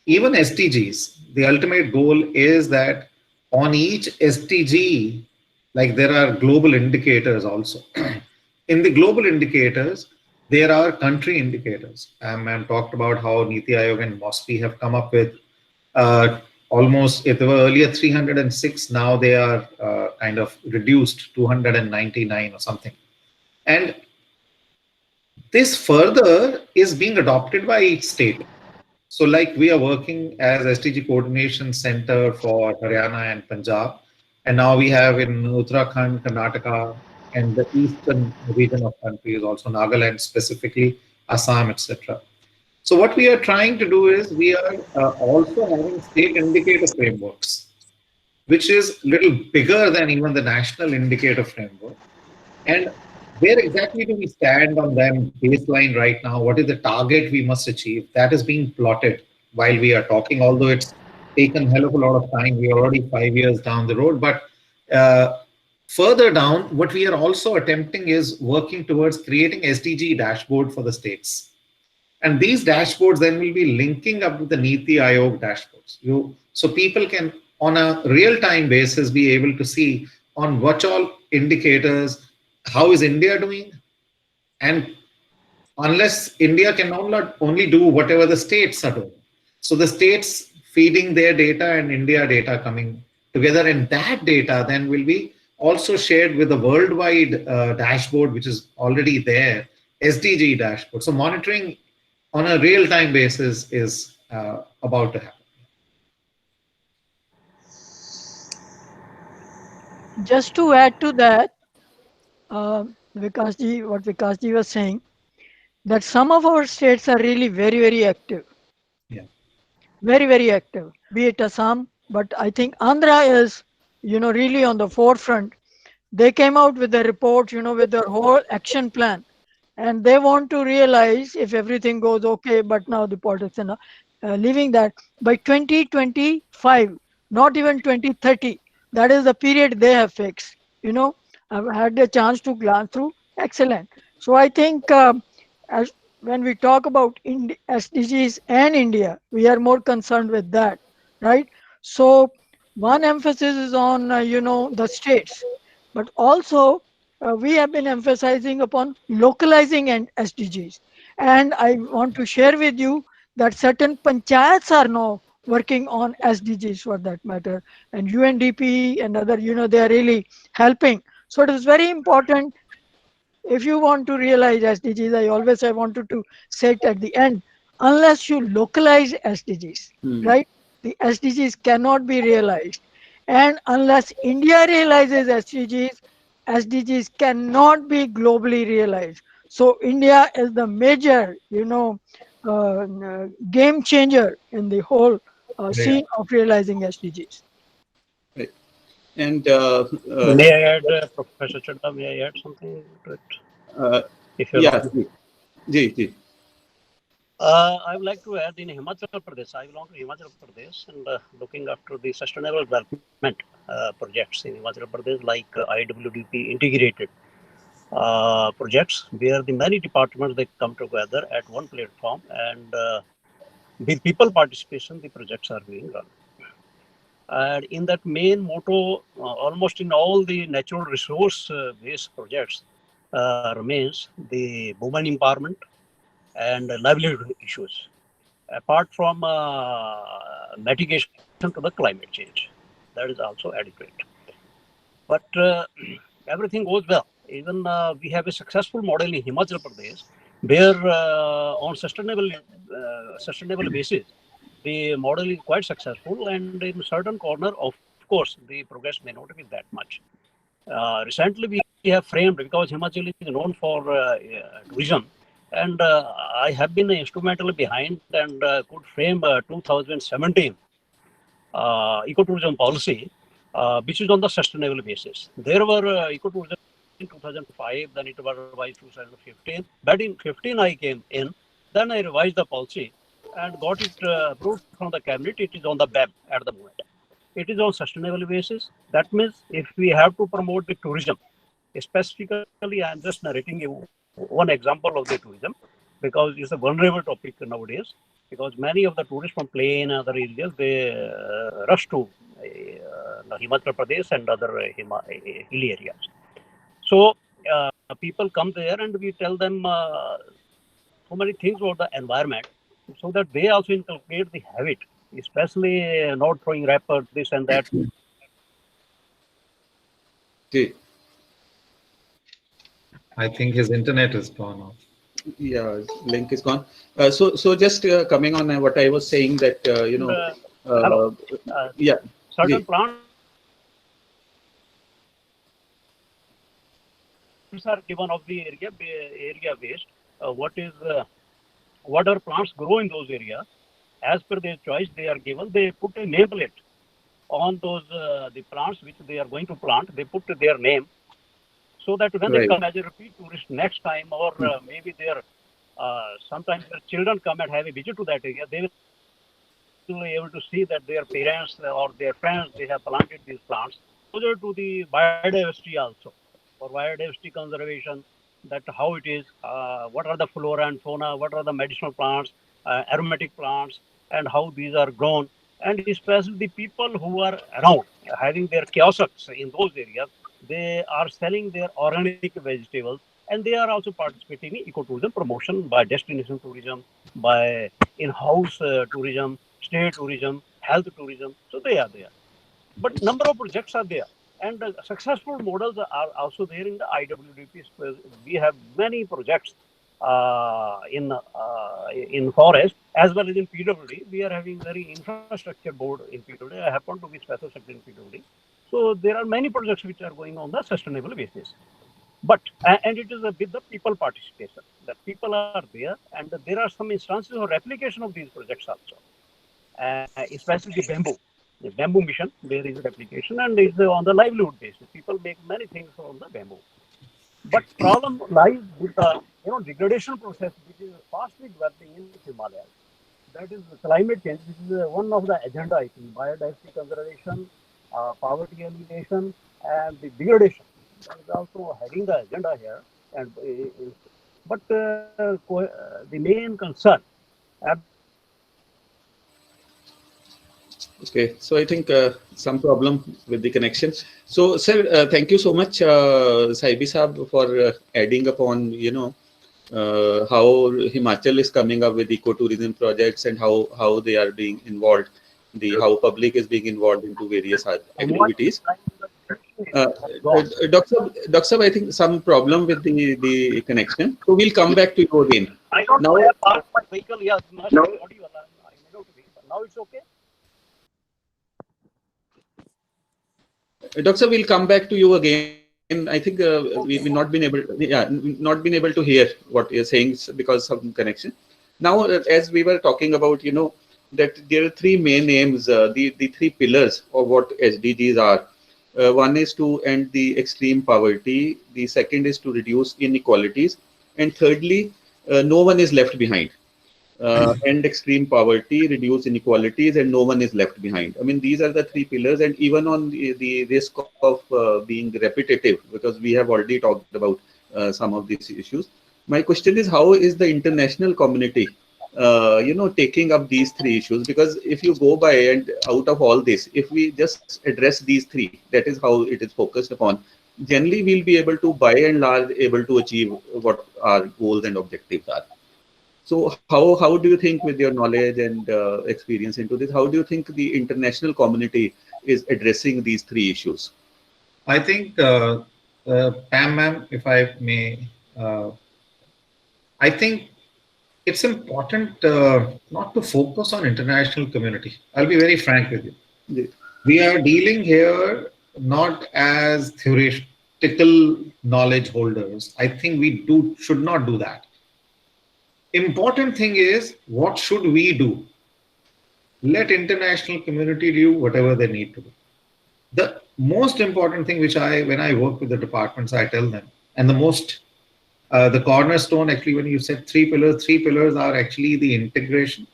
Even SDGs, the ultimate goal is that on each SDG, like there are global indicators also. In the global indicators, there are country indicators. And talked about how Niti Aayog and MOSPI have come up with almost, if they were earlier 306, now they are kind of reduced 299 or something. And this further is being adopted by each state. So like we are working as SDG Coordination Center for Haryana and Punjab. And now we have in Uttarakhand, Karnataka, and the eastern region of countries, also Nagaland specifically, Assam, etc. So what we are trying to do is we are also having state indicator frameworks, which is a little bigger than even the national indicator framework. And where exactly do we stand on them baseline right now? What is the target we must achieve? That is being plotted while we are talking, although it's taken a hell of a lot of time. We are already 5 years down the road. But further down, what we are also attempting is working towards creating SDG dashboard for the states. And these dashboards then will be linking up with the Niti Aayog dashboards. So people can, on a real-time basis, be able to see on what all indicators, how is India doing? And unless India can not only do whatever the states are doing. So the states feeding their data and India data coming together, and that data then will be also shared with the worldwide dashboard, which is already there, SDG dashboard. So monitoring on a real-time basis is about to happen. Just to add to that, what Vikasji was saying, that some of our states are really very, very active, Yeah. very, very active, be it Assam, but I think Andhra is, really on the forefront. They came out with a report, with their whole action plan, and they want to realize if everything goes okay, but now the politics are leaving that by 2025, not even 2030. That is the period they have fixed. I've had a chance to glance through. Excellent. So I think as when we talk about SDGs and India, we are more concerned with that, right? So one emphasis is on the states, but also we have been emphasizing upon localizing and SDGs. And I want to share with you that certain panchayats are now working on SDGs for that matter, and UNDP and other, they are really helping. So it is very important. If you want to realize SDGs, I wanted to say it at the end, unless you localize SDGs, Hmm. right? The SDGs cannot be realized. And unless India realizes SDGs cannot be globally realized. So India is the major, game changer in the whole Great. scene of realizing SDGs. Right. And May I add, Professor Chadda, may I add something to it? uh, If you yeah, allow. ji. I would like to add in Himachal Pradesh. I belong to Himachal Pradesh and looking after the sustainable development projects in Himachal Pradesh, like IWDP integrated projects, where the many departments they come together at one platform, and with people participation, the projects are being run. And in that main motto, almost in all the natural resource based projects remains the women empowerment and livelihood issues, apart from mitigation to the climate change. That is also adequate. But everything goes well. Even we have a successful model in Himachal Pradesh, where on sustainable basis, the model is quite successful, and in certain corner, of course, the progress may not be that much. Recently, we have framed, because Himachal is known for tourism, and I have been instrumental behind and could frame 2017 ecotourism policy, which is on the sustainable basis. There were ecotourism in 2005, then it was revised 2015. But in 15 I came in, then I revised the policy and got it approved from the cabinet. It is on the web at the moment. It is on sustainable basis. That means if we have to promote the tourism, specifically, I am just narrating you one example of the tourism, because it's a vulnerable topic nowadays. Because many of the tourists from plain and other areas, they rush to Himachal Pradesh and other hilly areas. So people come there, and we tell them so many things about the environment, so that they also inculcate the habit, especially not throwing wrappers, this and that. Ji. I think his internet is gone off. Yeah, link is gone. So just coming on what I was saying, that Hello. yeah, Certain ji. plants are given of the area based. What are plants grow in those areas? As per their choice, they are given. They put a nameplate on those the plants which they are going to plant. They put their name, so that when they Right. come as a repeat tourist next time, or maybe their sometimes their children come and have a visit to that area, they will be able to see that their parents or their friends, they have planted these plants. Closer to the biodiversity also, for biodiversity conservation, that how it is, what are the flora and fauna, what are the medicinal plants, aromatic plants, and how these are grown. And especially the people who are around, having their kiosks in those areas, they are selling their organic vegetables, and they are also participating in ecotourism promotion by destination tourism, by in-house tourism, state tourism, health tourism. So they are there. but number of projects are there, and successful models are also there in the IWDP. We have many projects in forest as well as in PWD. We are having very infrastructure board in PWD. I happen to be special secretary in PWD. So there are many projects which are going on the sustainable basis. But and it is with the people participation. The people are there, and there are some instances of replication of these projects also, especially the bamboo mission. There is a replication, and it's on the livelihood basis. People make many things from the bamboo. But problem lies with the degradation process, which is fastly developing in Himalayas. That is climate change, which is one of the agenda, I think, biodiversity conservation, poverty elimination, and the degradation. That is also having the agenda here. And but the main concern. Okay, so I think some problem with the connection. So, sir, thank you so much, Saibi Saab, for adding upon, how Himachal is coming up with ecotourism projects and how they are being involved, how public is being involved into various activities. Dr. Saab, I think some problem with the connection. So we'll come back to you again. I don't know. I have parked my vehicle. Yeah, now it's okay. Doctor, we'll come back to you again. I think we've not been able, to hear what you're saying because of connection. Now, as we were talking about, that there are three main aims, the three pillars of what SDGs are. One is to end the extreme poverty. The second is to reduce inequalities, and thirdly, no one is left behind. End extreme poverty, reduce inequalities, and no one is left behind. I mean, these are the three pillars, and even on the risk of being repetitive, because we have already talked about some of these issues. My question is, how is the international community, taking up these three issues? Because if you go by and out of all this, if we just address these three, that is how it is focused upon, generally we'll be able to, by and large, able to achieve what our goals and objectives are. So how do you think, with your knowledge and experience into this, how do you think the international community is addressing these three issues? I think, Pam ma'am, if I may, I think it's important not to focus on international community. I'll be very frank with you. Yeah. We are dealing here not as theoretical knowledge holders. I think we should not do that. Important thing is, what should we do? Let international community do whatever they need to do. The most important thing which when I work with the departments, I tell them, and the cornerstone, actually, when you said three pillars are actually the integration,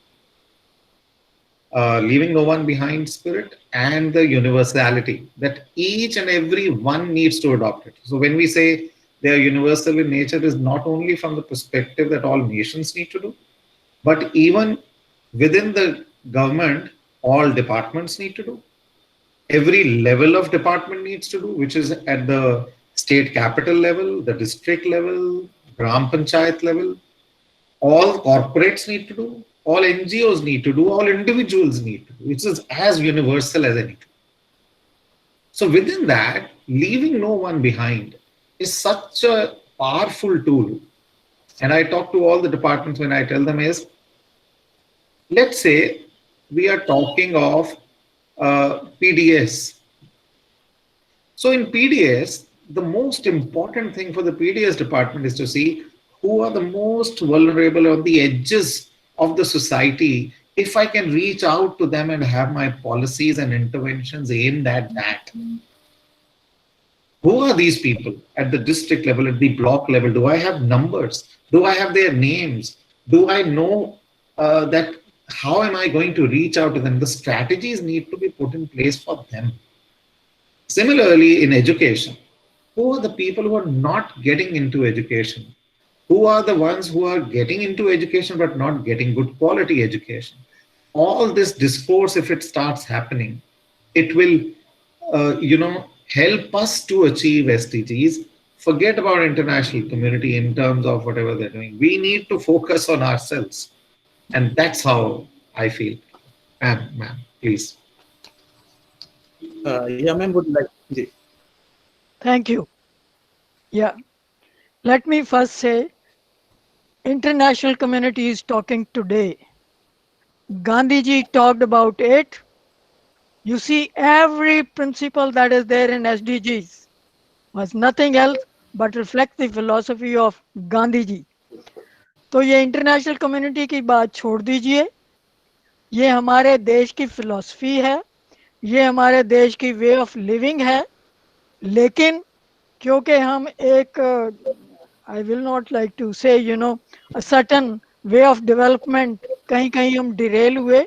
leaving no one behind spirit, and the universality, that each and every one needs to adopt it. So when we say they are universal in nature, is not only from the perspective that all nations need to do, but even within the government, all departments need to do. Every level of department needs to do, which is at the state capital level, the district level, Gram Panchayat level. All corporates need to do, all NGOs need to do, all individuals need to do. It's as universal as anything. So within that, leaving no one behind is such a powerful tool. And I talk to all the departments when I tell them is, let's say we are talking of PDS. So in PDS, the most important thing for the PDS department is to see who are the most vulnerable on the edges of the society. If I can reach out to them and have my policies and interventions aimed at that. Who are these people at the district level, at the block level? Do I have numbers? Do I have their names? Do I know that? How am I going to reach out to them? The strategies need to be put in place for them. Similarly, in education, who are the people who are not getting into education? Who are the ones who are getting into education but not getting good quality education? All this discourse, if it starts happening, it will, help us to achieve SDGs. Forget about international community in terms of whatever they're doing. We need to focus on ourselves. And that's how I feel. Ma'am, please. Yeah, ma'am, would like. जी. Thank you. Yeah. Let me first say, international community is talking today. Gandhiji talked about it. You see, every principle that is there in SDGs was nothing else but reflect the philosophy of Gandhi ji. तो ये international community की बात छोड़ दीजिए, ये हमारे देश की फिलॉसफी है, ये हमारे देश की वे ऑफ लिविंग है, लेकिन क्योंकि हम एक I will not like to say a certain way of development कहीं कहीं हम डिरेल हुए,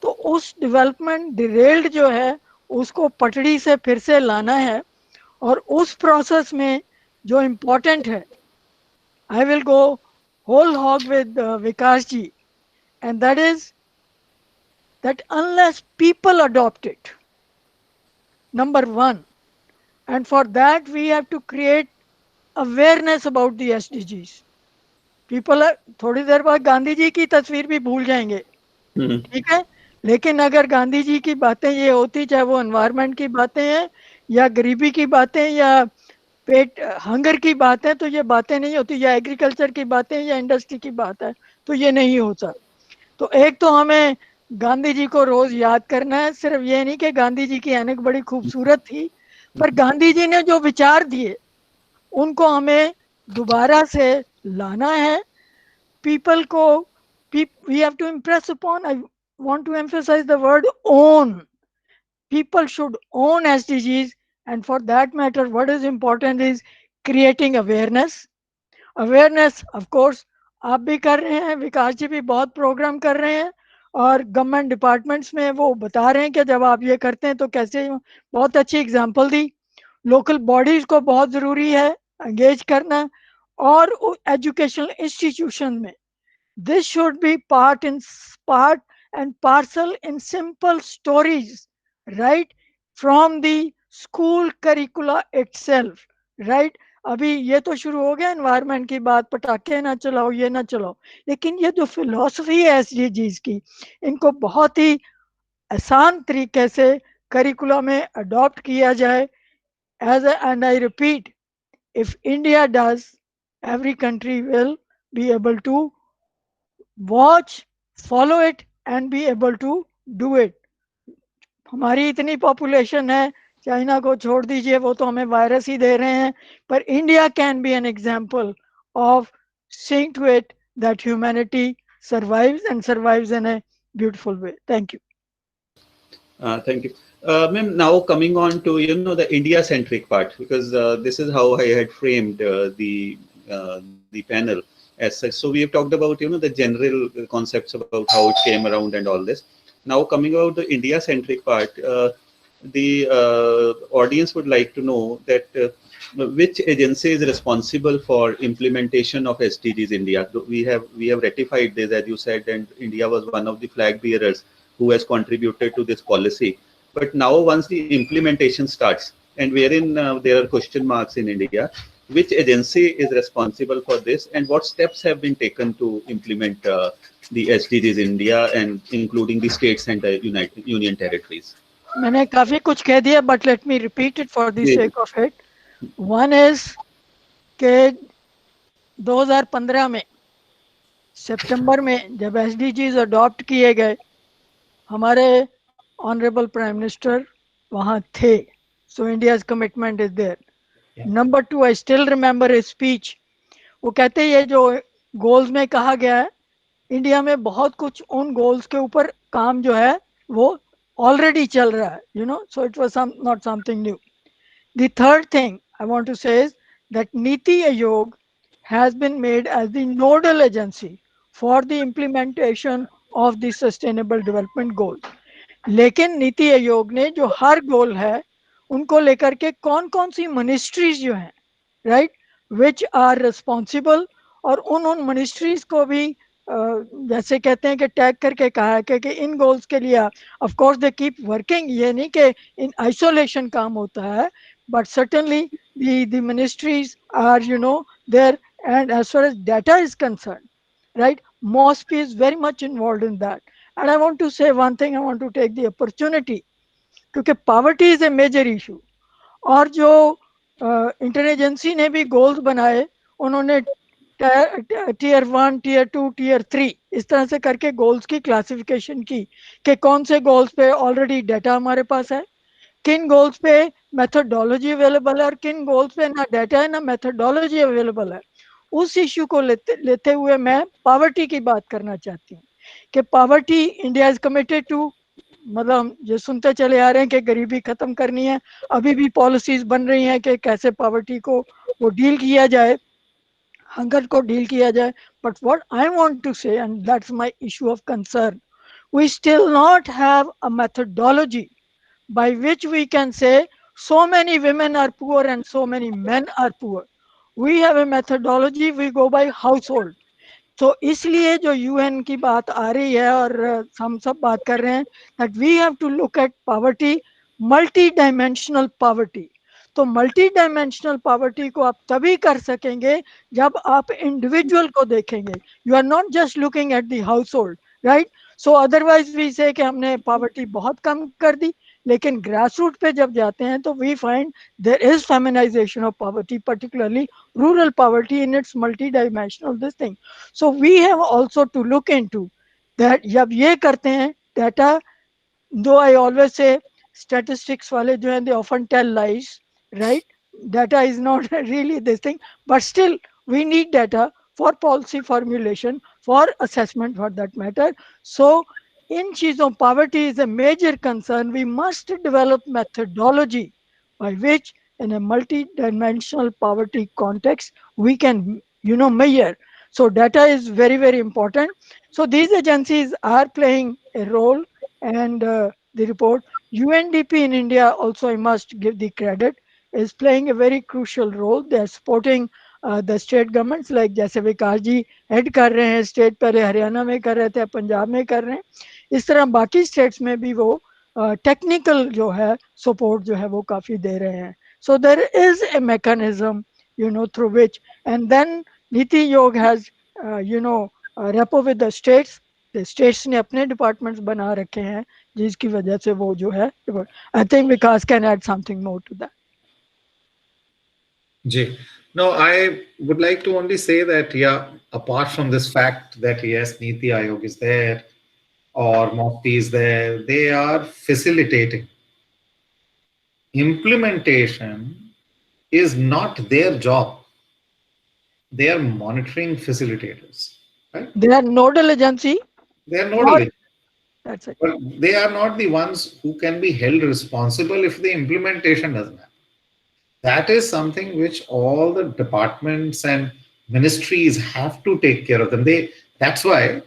तो उस डेवलपमेंट डिरेल्ड जो है उसको पटड़ी से फिर से लाना है, और उस प्रोसेस में जो इम्पोर्टेंट है, I will go whole hog with Vikas ji, and that is that unless people adopt it, number one, and for that we have to create awareness about the SDGs. People थोड़ी देर बाद गांधी जी की तस्वीर भी भूल जाएंगे, ठीक है, लेकिन अगर गांधी जी की बातें ये होती, चाहे वो एनवायरनमेंट की बातें हैं या गरीबी की बातें या पेट हंगर की बात है, तो ये बातें नहीं होती, या एग्रीकल्चर की बातें या इंडस्ट्री की बात है, तो ये नहीं होता। तो एक तो हमें गांधी जी को रोज याद करना है, सिर्फ ये नहीं कि गांधी जी की ऐनक बड़ी खूबसूरत थी, पर गांधी जी ने जो विचार दिए उनको हमें दोबारा से लाना है। पीपल को we have to impress upon, I want to emphasize the word own, people should own SDGs, and for that matter what is important is creating awareness. Awareness of course आप भी कर रहे हैं, विकास जी भी बहुत प्रोग्राम कर रहे हैं, और गवर्नमेंट डिपार्टमेंट्स में वो बता रहे हैं कि जब आप ये करते हैं तो कैसे, बहुत अच्छी एग्जांपल दी। लोकल बॉडीज को बहुत ज़रूरी है एंगेज करना, और एजुकेशनल इंस्टीट्यूशन में this should be part and parcel in simple stories, right, from the school curricula itself, right. अभी ये तो शुरू हो गया एनवायरनमेंट की बात, पटाखे ना चलाओ, ये ना चलाओ, लेकिन ये जो फिलॉसफी है एसडीजीज की, इनको बहुत ही आसान तरीके से करिकुला में अडॉप्ट किया जाए। As and I repeat, if India does, every country will be able to watch, follow it and be able to do it. हमारी इतनी पॉपुलेशन है, चाइना को छोड़ दीजिए, वो तो हमें वायरस ही दे रहे हैं, पर India can be an example of seeing to it that humanity survives and survives in a beautiful way. Thank you. Thank you. Ma'am, now coming on to the India-centric part, because this is how I had framed the panel as such. So we have talked about the general concepts about how it came around and all this. Now coming about the India-centric part, the audience would like to know that which agency is responsible for implementation of SDGs India. We have ratified this, as you said, and India was one of the flag bearers who has contributed to this policy. But now once the implementation starts, and wherein there are question marks in India, which agency is responsible for this, and what steps have been taken to implement the SDGs India, and including the states and the Union territories? मैंने काफी कुछ कह दिया, but let me repeat it for the sake of it. One is कि 2015 में सितंबर में जब SDGs adopt किए गए, हमारे ऑनरेबल प्राइम मिनिस्टर वहाँ थे, so India's commitment is there. Number 2, I still remember a speech. वो कहते हैं ये जो गोल्स में कहा गया है, इंडिया में बहुत कुछ उन गोल्स के ऊपर काम जो है वो ऑलरेडी चल रहा है, so it was not something new. The third thing I want to say is that Niti Aayog has been made as the nodal agency for the implementation of the Sustainable Development Goals. लेकिन नीति आयोग ने जो हर गोल है उनको लेकर के कौन कौन सी ministries जो हैं, राइट, विच आर रिस्पॉन्सिबल, और उन मिनिस्ट्रीज को भी जैसे कहते हैं कि टैग करके कहा है कि इन गोल्स के लिए of course they keep working, ये नहीं कि इन आइसोलेशन काम होता है, but certainly the ministries are there, and as far as data is concerned, right, MOSP is very much involved in that. And I want to say one thing, I want to take the opportunity क्योंकि poverty is a major issue. और जो intelligence ने भी goals बनाए, उन्होंने tier 1, tier 2, tier 3 इस तरह से करके गोल्स की क्लासिफिकेशन की कि कौन से गोल्स पे ऑलरेडी डाटा हमारे पास है, किन गोल्स पे मेथडोलॉजी अवेलेबल है, और किन गोल्स पे ना डाटा है ना मेथडोलॉजी अवेलेबल है। उस इश्यू को लेते हुए मैं पावर्टी की बात करना चाहती हूँ कि poverty India is committed to, मतलब हम ये सुनते चले आ रहे हैं कि गरीबी खत्म करनी है, अभी भी पॉलिसीज बन रही हैं कि कैसे पावर्टी को वो डील किया जाए, हंगर को डील किया जाए। But what I want to say, and that's my issue of concern, we still not have a methodology by which we can say so many women are poor and so many men are poor. We have a methodology, we go by household. तो इसलिए जो UN की बात आ रही है और हम सब बात कर रहे हैं that we have to look at poverty, multidimensional poverty. तो मल्टी डायमेंशनल पॉवर्टी को आप तभी कर सकेंगे जब आप इंडिविजुअल को देखेंगे। You are not just looking at the household, right? So otherwise we say कि हमने पॉवर्टी बहुत कम कर दी, लेकिन ग्रास रूट पे जब जाते हैं तो we find there is feminisation of poverty, particularly rural poverty in its multidimensional this thing. So we have also to look into that। जब ये करते हैं data, though I always say statistics वाले जो हैं they often tell lies, right? Data is not really this thing, but still we need data for policy formulation, for assessment for that matter. So in चीजों poverty is a major concern. We must develop methodology by which in a multi-dimensional poverty context we can measure. So data is very, very important. So these agencies are playing a role, and the report UNDP in India also, I must give the credit, is playing a very crucial role. They are supporting the state governments, like जैसे विकास जी head कर रहे हैं state, पहले हरियाणा में कर रहे थे, पंजाब में कर रहे हैं, इस तरह बाकी स्टेट्स में भी वो टेक्निकल जो है सपोर्ट जो है वो काफी दे रहे हैं। So there is a mechanism through which, and then NITI Aayog has rapport with the states ने अपने डिपार्टमेंट्स बना रखे हैं जिसकी वजह से वो जो है, I think Vikas can add something more to that. Ji. No, I would like to only say that, yeah, apart from this fact that yes, Niti Aayog is there or MOFTI is there, they are facilitating. Implementation is not their job. They are monitoring facilitators, right? They are nodal agency. They are nodal agency. That's it. But they are not the ones who can be held responsible if the implementation doesn't happen. That is something which all the departments and ministries have to take care of them. That's why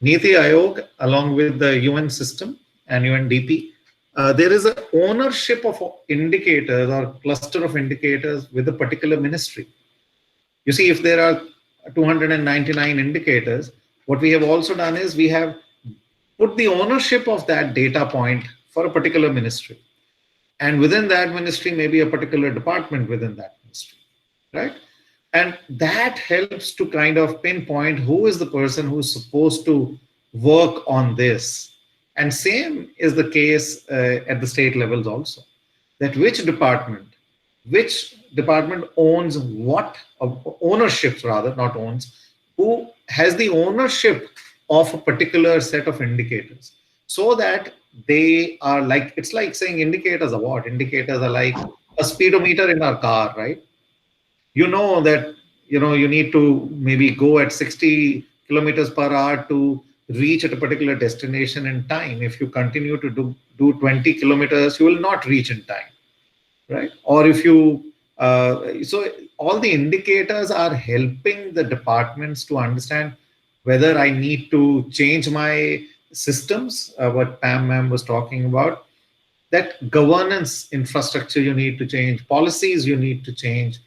Niti Aayog, along with the UN system and UNDP, there is an ownership of indicators or cluster of indicators with a particular ministry. You see, if there are 299 indicators, what we have also done is we have put the ownership of that data point for a particular ministry. And within that ministry, maybe a particular department within that ministry, right? And that helps to kind of pinpoint who is the person who is supposed to work on this. And same is the case at the state levels also, that which department owns what, ownerships rather, not owns, who has the ownership of a particular set of indicators, so that they are like, it's like saying indicators are what? Indicators are like a speedometer in our car, right? You know that, you need to maybe go at 60 kilometers per hour to reach at a particular destination in time. If you continue to do 20 kilometers, you will not reach in time, right? Or if you, so all the indicators are helping the departments to understand whether I need to change my systems, what Pam ma'am was talking about, that governance infrastructure you need to change, policies you need to change.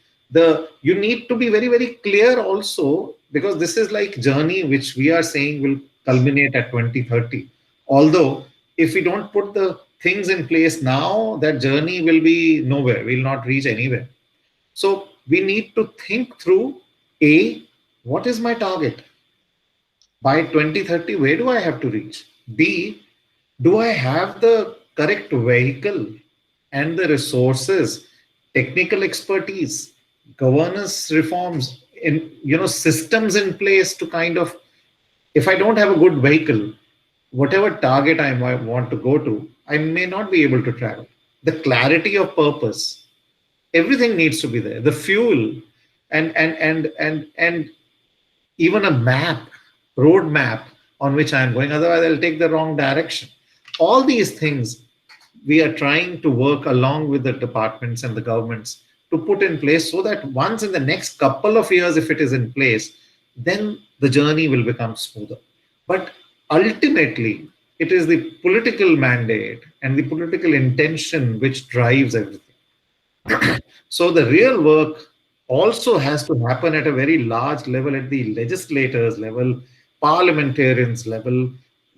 You need to be very, very clear also, because this is like journey which we are saying will culminate at 2030. Although if we don't put the things in place now, that journey will be nowhere, we will not reach anywhere. So we need to think through, what is my target? By 2030, where do I have to reach? B, do I have the correct vehicle and the resources, technical expertise, governance reforms, in systems in place to kind of, if I don't have a good vehicle, whatever target I might want to go to, I may not be able to travel. The clarity of purpose, everything needs to be there. The fuel and even a map, road map on which I'm going. Otherwise, I'll take the wrong direction. All these things we are trying to work along with the departments and the governments to put in place so that once in the next couple of years, if it is in place, then the journey will become smoother. But ultimately, it is the political mandate and the political intention which drives everything. So the real work also has to happen at a very large level, at the legislators level, parliamentarians level,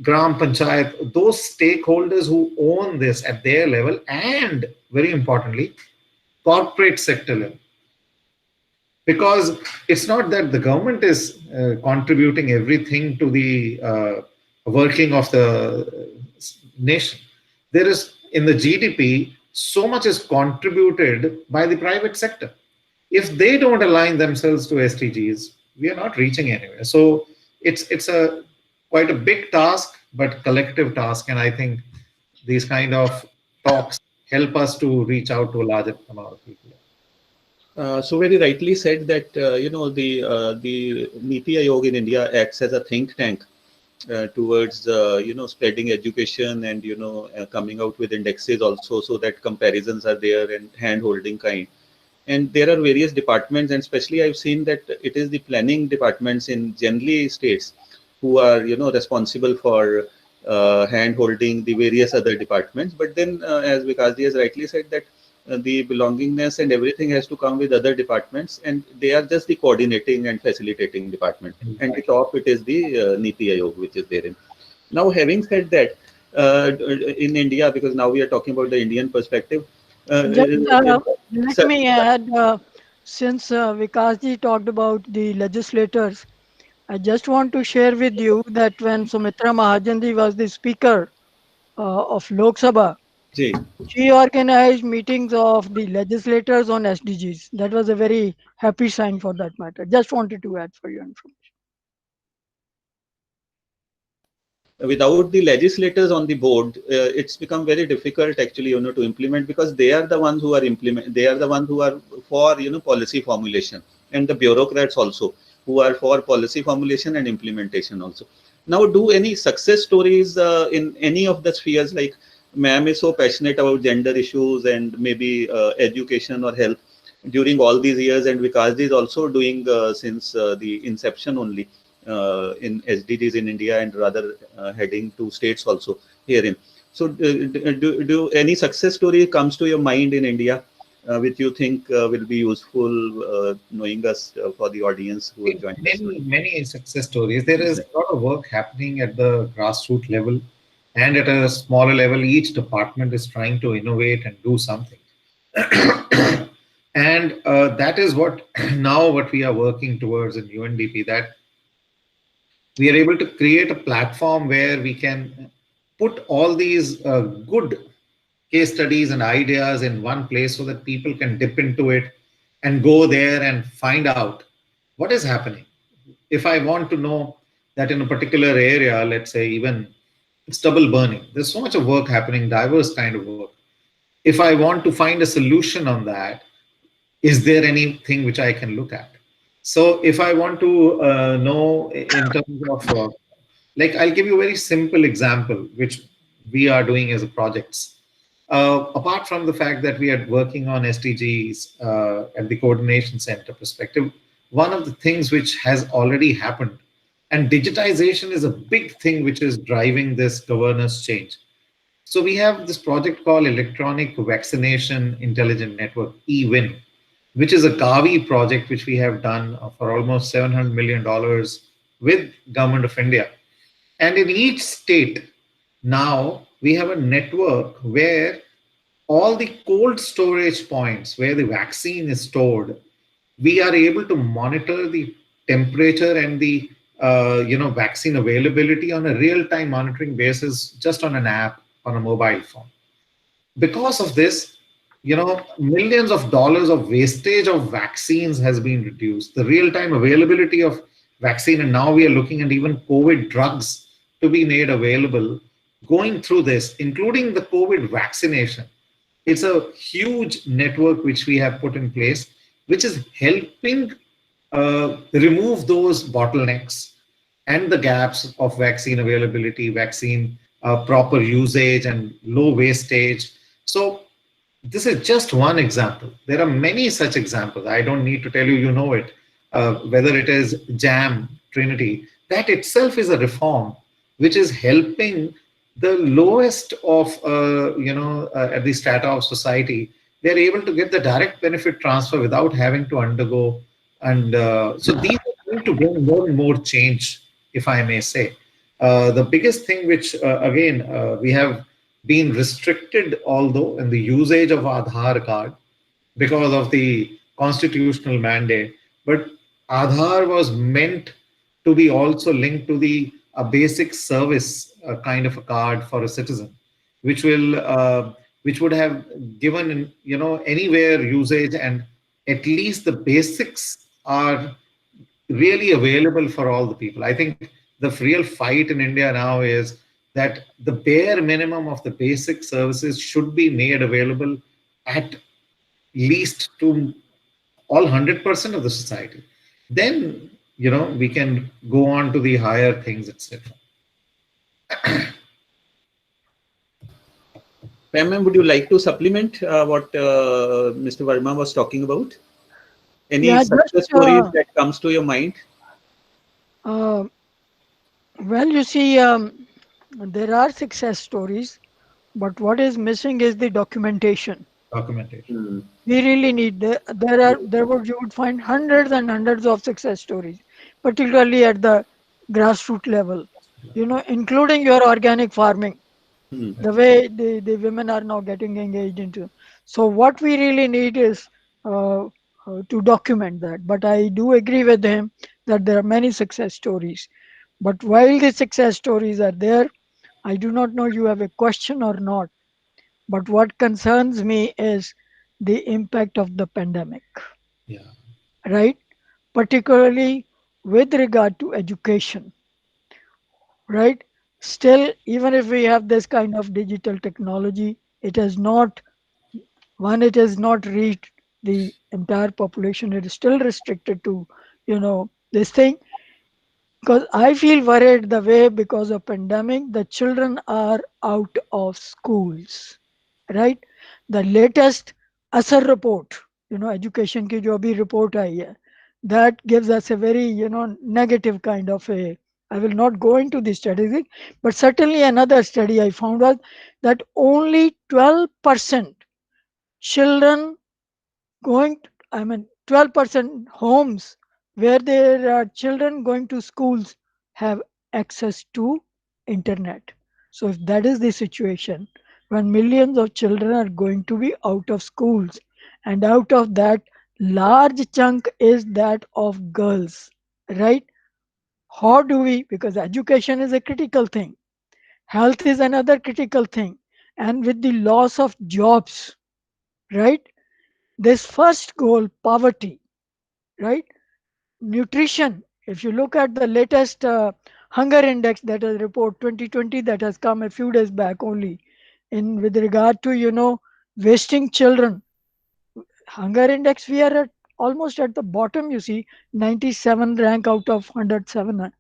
gram panchayat, those stakeholders who own this at their level, and very importantly, corporate sector level. Because it's not that the government is contributing everything to the working of the nation. There is, in the GDP, so much is contributed by the private sector. If they don't align themselves to SDGs, we are not reaching anywhere. So it's a quite a big task, but collective task. And I think these kind of talks help us to reach out to a larger amount of people. So very rightly said that the Niti Aayog in India acts as a think tank towards spreading education and coming out with indexes also, so that comparisons are there and hand holding kind. And there are various departments, and especially I've seen that it is the planning departments in generally states who are responsible for hand holding the various other departments. But then as Vikasji has rightly said, that the belongingness and everything has to come with other departments, and they are just the coordinating and facilitating department. And the top, it is the Niti Aayog, which is therein. Now, having said that, in India, because now we are talking about the Indian perspective. Let me add, since Vikasji talked about the legislators, I just want to share with you that when Sumitra Mahajanji was the speaker of Lok Sabha, she organized meetings of the legislators on SDGs. That was a very happy sign for that matter. Just wanted to add for your information. Without the legislators on the board, it's become very difficult actually, to implement, because they are the ones who are they are the ones who are for, policy formulation, and the bureaucrats also who are for policy formulation and implementation also. Now, do any success stories in any of the spheres, like ma'am is so passionate about gender issues and maybe education or health during all these years, and Vikasji is also doing since the inception only in SDGs in India, and rather heading to states also herein. So do any success story comes to your mind in India which you think will be useful knowing us for the audience who will join us? Many success stories. There is a lot of work happening at the grassroots level, and at a smaller level. Each department is trying to innovate and do something. And that is what we are working towards in UNDP, that we are able to create a platform where we can put all these good case studies and ideas in one place, so that people can dip into it and go there and find out what is happening. If I want to know that in a particular area, let's say even it's double burning, there's so much of work happening, diverse kind of work. If I want to find a solution on that, is there anything which I can look at? So if I want to know in terms of, like, I'll give you a very simple example, which we are doing as a projects. Apart from the fact that we are working on SDGs at the coordination center perspective, one of the things which has already happened, and digitization is a big thing which is driving this governance change. So we have this project called Electronic Vaccination Intelligent Network, EVIN, which is a Gavi project which we have done for almost $700 million with Government of India. And in each state, now we have a network where all the cold storage points where the vaccine is stored, we are able to monitor the temperature and the vaccine availability on a real-time monitoring basis, just on an app on a mobile phone. because of this, millions of dollars of wastage of vaccines has been reduced. The real time availability of vaccine, and now we are looking at even COVID drugs to be made available. Going through this, including the COVID vaccination, it's a huge network which we have put in place, which is helping remove those bottlenecks and the gaps of vaccine availability, vaccine proper usage, and low wastage. So this is just one example. There are many such examples. I don't need to tell you, you know it. Whether it is JAM, Trinity, that itself is a reform which is helping the lowest of, at the strata of society. They're able to get the direct benefit transfer without having to undergo. And so these are going to bring more and more change, if I may say. The biggest thing which, again, we have been restricted, although, in the usage of Aadhaar card because of the constitutional mandate. But Aadhaar was meant to be also linked to the a basic service kind of a card for a citizen, which would have given anywhere usage, and at least the basics are really available for all the people. I think the real fight in India now is that the bare minimum of the basic services should be made available at least to all 100% of the society. Then, we can go on to the higher things, etc. Ma'am, would you like to supplement what Mr. Verma was talking about? Any Yeah, success stories that comes to your mind? Well, you see, there are success stories, but what is missing is the documentation. Documentation. We really need you would find hundreds and hundreds of success stories, particularly at the grassroots level. Including your organic farming, the way the women are now getting engaged into. So what we really need is to document that. But I do agree with him that there are many success stories. But while the success stories are there, I do not know you have a question or not. But what concerns me is the impact of the pandemic, Yeah. right? Particularly with regard to education, right? Still, even if we have this kind of digital technology, it has not, it has not reached the entire population. It is still restricted to, this thing. Because I feel worried the way because of pandemic, the children are out of schools, right? The latest ASAR report, education की जो अभी report आई है, that gives us a very, negative kind of a. I will not go into the statistic, but certainly another study I found was that only 12% children going, 12% homes where there are children going to schools have access to internet. So if that is the situation, when millions of children are going to be out of schools, and out of that, large chunk is that of girls, right? How do we, because education is a critical thing, health is another critical thing, and with the loss of jobs, right? This first goal, poverty, right? Nutrition. If you look at the latest hunger index that is report 2020 that has come a few days back only, in with regard to wasting children, hunger index we are at almost at the bottom. You see, 97 rank out of 107.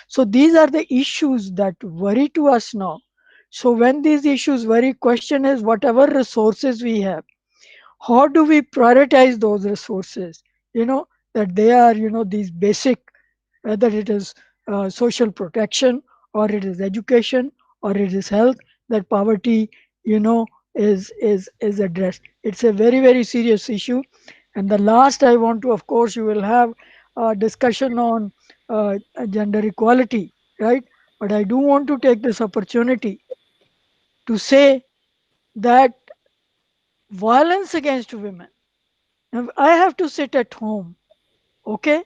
So these are the issues that worry to us now. So when these issues worry, question is whatever resources we have, how do we prioritize those resources, that they are these basic, whether it is social protection, or it is education, or it is health, that poverty you know is addressed. It's a very, very serious issue. And the last I want to, of course, you will have a discussion on gender equality, right? But I do want to take this opportunity to say that violence against women, now, I have to sit at home. Okay.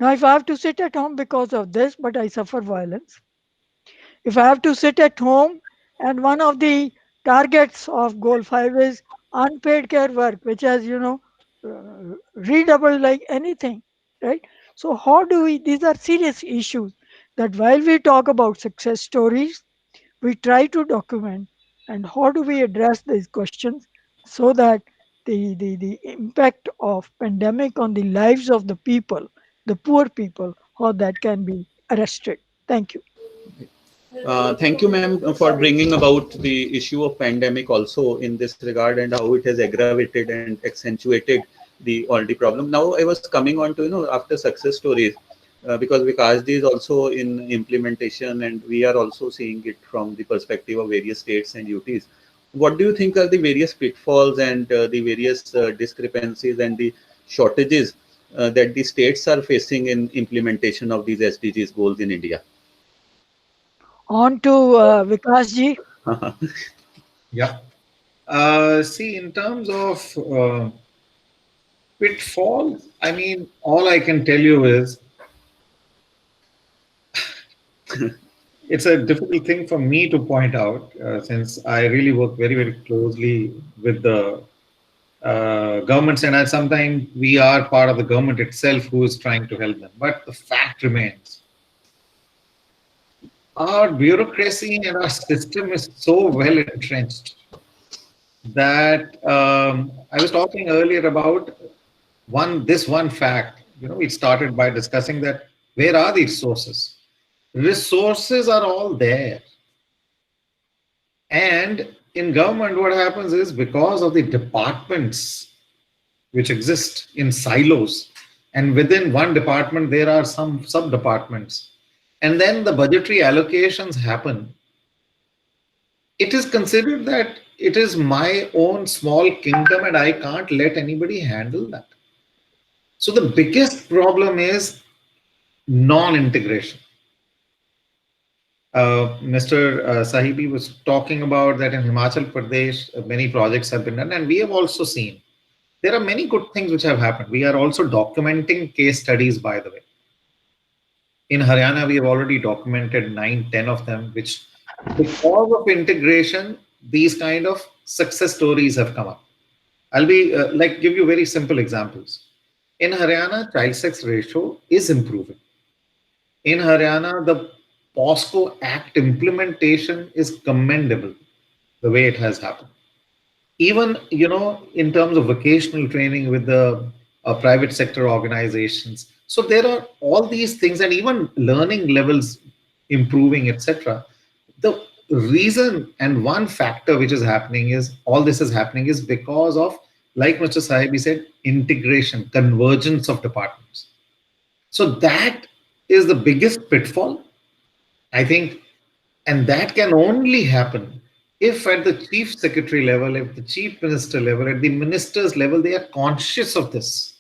Now, if I have to sit at home because of this, but I suffer violence, if I have to sit at home and one of the targets of goal 5 is unpaid care work, which has, redoubled like anything, right? So how do we, these are serious issues that while we talk about success stories, we try to document, and how do we address these questions so that the impact of pandemic on the lives of the people, the poor people, how that can be arrested. Thank you. Thank you, ma'am, for bringing about the issue of pandemic also in this regard and how it has aggravated and accentuated the already problem. Now, I was coming on to, after success stories, because Vikasji is also in implementation and we are also seeing it from the perspective of various states and UTs. What do you think are the various pitfalls and the various discrepancies and the shortages that the states are facing in implementation of these SDGs goals in India? On to Vikas ji. Yeah. See, in terms of pitfalls, I mean, all I can tell you is it's a difficult thing for me to point out since I really work very, very closely with the governments, and sometimes we are part of the government itself who is trying to help them. But the fact remains, our bureaucracy and our system is so well entrenched that I was talking earlier about this one fact. We started by discussing that where are these sources? Resources are all there. And in government, what happens is because of the departments which exist in silos, and within one department, there are some sub-departments, and then the budgetary allocations happen, it is considered that it is my own small kingdom and I can't let anybody handle that. So the biggest problem is non-integration. Mr. Sahibi was talking about that in Himachal Pradesh, many projects have been done, and we have also seen there are many good things which have happened. We are also documenting case studies, by the way. In Haryana, we have already documented 9-10 of them, which because of integration, these kind of success stories have come up. I'll be give you very simple examples. In Haryana, child sex ratio is improving. In Haryana, the POSCO Act implementation is commendable, the way it has happened. Even, in terms of vocational training with the private sector organizations. So there are all these things, and even learning levels improving, etc. The reason and one factor which is happening is all this is happening is because of, like Mr. Sahibi said, integration, convergence of departments. So that is the biggest pitfall, I think, and that can only happen if at the chief secretary level, if the chief minister level, at the minister's level, they are conscious of this.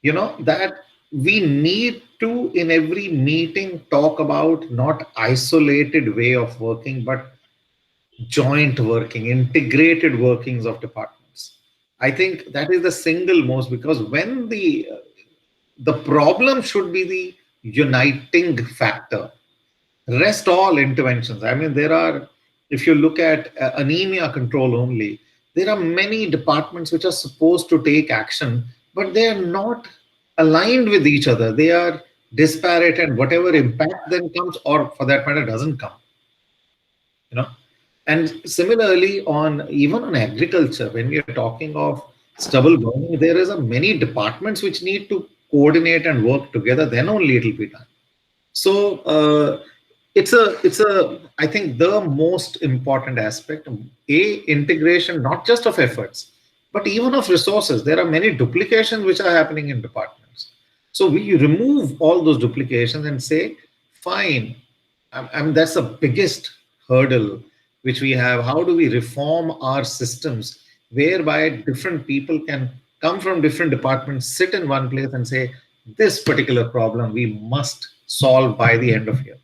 That we need to, in every meeting, talk about not isolated way of working, but joint working, integrated workings of departments. I think that is the single most, because when the problem should be the uniting factor. Rest all interventions. I mean, there are, if you look at anemia control only, there are many departments which are supposed to take action, but they are not aligned with each other. They are disparate, and whatever impact then comes, or for that matter, doesn't come. And similarly, even on agriculture, when we are talking of stubble burning, there is many departments which need to coordinate and work together. Then only it will be done. So it's I think the most important aspect, integration, not just of efforts, but even of resources. There are many duplications which are happening in departments. So we remove all those duplications and say, fine, that's the biggest hurdle which we have. How do we reform our systems whereby different people can come from different departments, sit in one place and say, this particular problem we must solve by the end of year.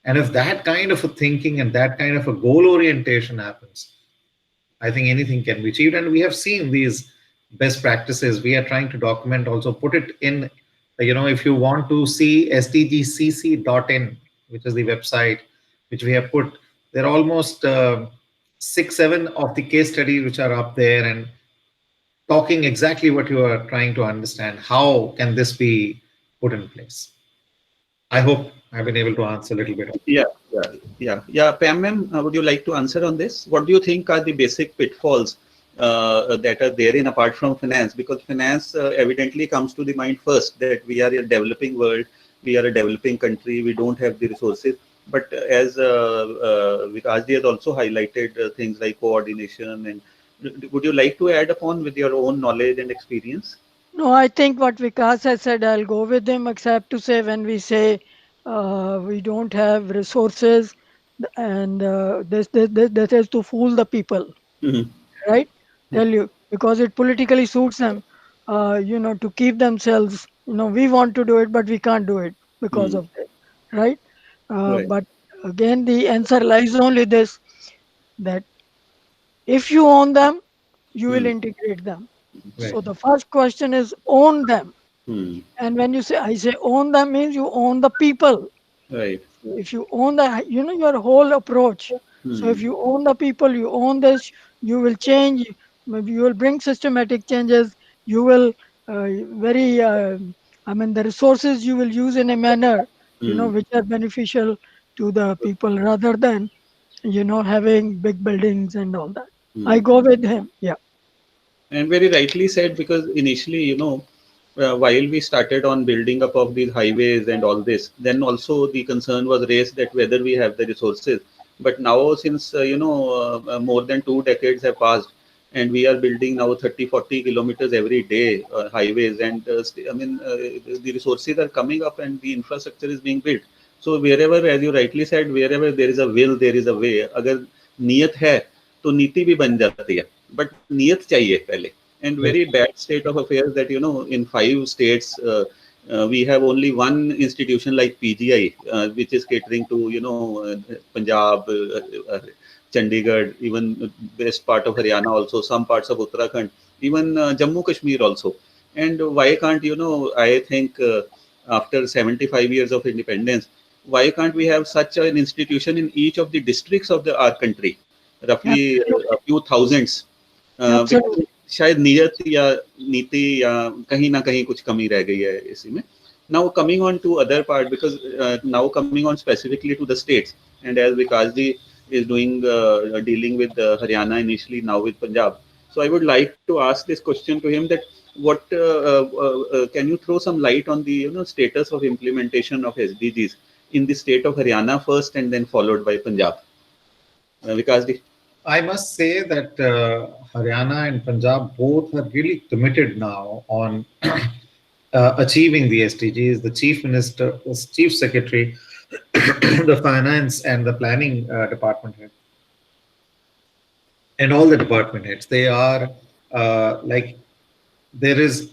And if that kind of a thinking and that kind of a goal orientation happens, I think anything can be achieved. And we have seen these best practices. We are trying to document, also put it in, if you want to see sdgcc.in, which is the website which we have put, there are almost 6, 7 of the case studies which are up there and talking exactly what you are trying to understand. How can this be put in place? I hope I've been able to answer a little bit. Yeah. Pam, ma'am, would you like to answer on this? What do you think are the basic pitfalls that are therein apart from finance? Because finance evidently comes to the mind first, that we are a developing world, we are a developing country, we don't have the resources. But as Vikasji has also highlighted things like coordination, and would you like to add upon with your own knowledge and experience? No, I think what Vikas has said, I'll go with him, except to say when we say we don't have resources and this is to fool the people, Mhm. right? Tell you, because it politically suits them, to keep themselves, we want to do it, but we can't do it because Hmm. of it, right? Right. But again, the answer lies only this, that if you own them, you will Hmm. integrate them. Right. So the first question is own them. Hmm. And when you say, I say own them means you own the people. Right. If you own the, your whole approach. So if Hmm. you own the people, you own this, you will change, maybe you will bring systematic changes. You will very, the resources you will use in a manner, Hmm. which are beneficial to the people rather than, having big buildings and all that. I Hmm. go with him. Yeah. And very rightly said, because initially, while we started on building up of these highways and all this, then also the concern was raised that whether we have the resources. But now, since, more than 2 decades have passed, and we are building now 30, 40 kilometers every day, highways, and the resources are coming up and the infrastructure is being built. So wherever, as you rightly said, wherever there is a will, there is a way. अगर नियत है तो नीति भी बन जाती है, but नियत चाहिए पहले. And very Right. bad state of affairs that, in 5 states, we have only one institution like PGI, which is catering to, Punjab, Chandigarh, even best part of Haryana also, some parts of Uttarakhand, even Jammu Kashmir also. And why can't, I think after 75 years of independence, why can't we have such an institution in each of the districts of our country, roughly a Absolutely. few thousands? Because Absolutely. शायद नियत या नीति या कहीं ना कहीं कुछ कमी रह गई है इसी में. Now coming on to other part, because now coming on specifically to the states, and as Vikas ji is doing dealing with Haryana initially, now with Punjab. So I would like to ask this question to him, that what can you throw some light on the status of implementation of SDGs in the state of Haryana first, and then followed by Punjab. Vikas ji. I must say that Haryana and Punjab both are really committed now on achieving the SDGs. The Chief Minister, the Chief Secretary, the Finance and the Planning Department head, and all the department heads, they are like, there is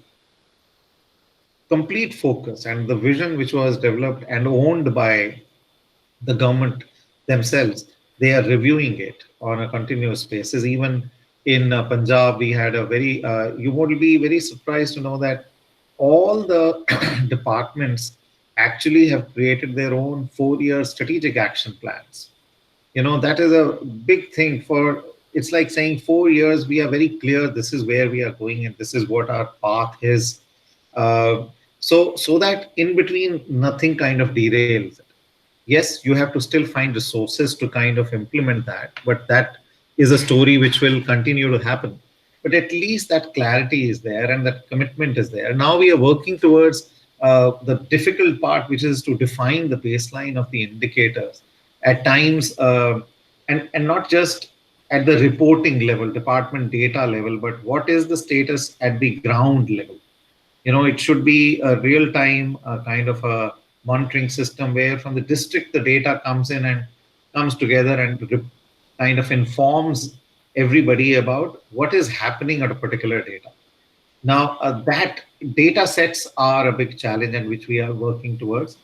complete focus, and the vision which was developed and owned by the government themselves, they are reviewing it on a continuous basis. Even in Punjab, we had a very, you will be very surprised to know that all the departments actually have created their own 4-year strategic action plans. That is a big thing. For it's like saying 4 years we are very clear, this is where we are going and this is what our path is. uh, so that in between nothing kind of derails it. Yes, you have to still find resources to kind of implement that, but that is a story which will continue to happen. But at least that clarity is there and that commitment is there. Now we are working towards the difficult part, which is to define the baseline of the indicators at times, and not just at the reporting level, department data level, but what is the status at the ground level. It should be a real time kind of a monitoring system where from the district the data comes in and comes together and kind of informs everybody about what is happening at a particular data. Now that data sets are a big challenge and which we are working towards.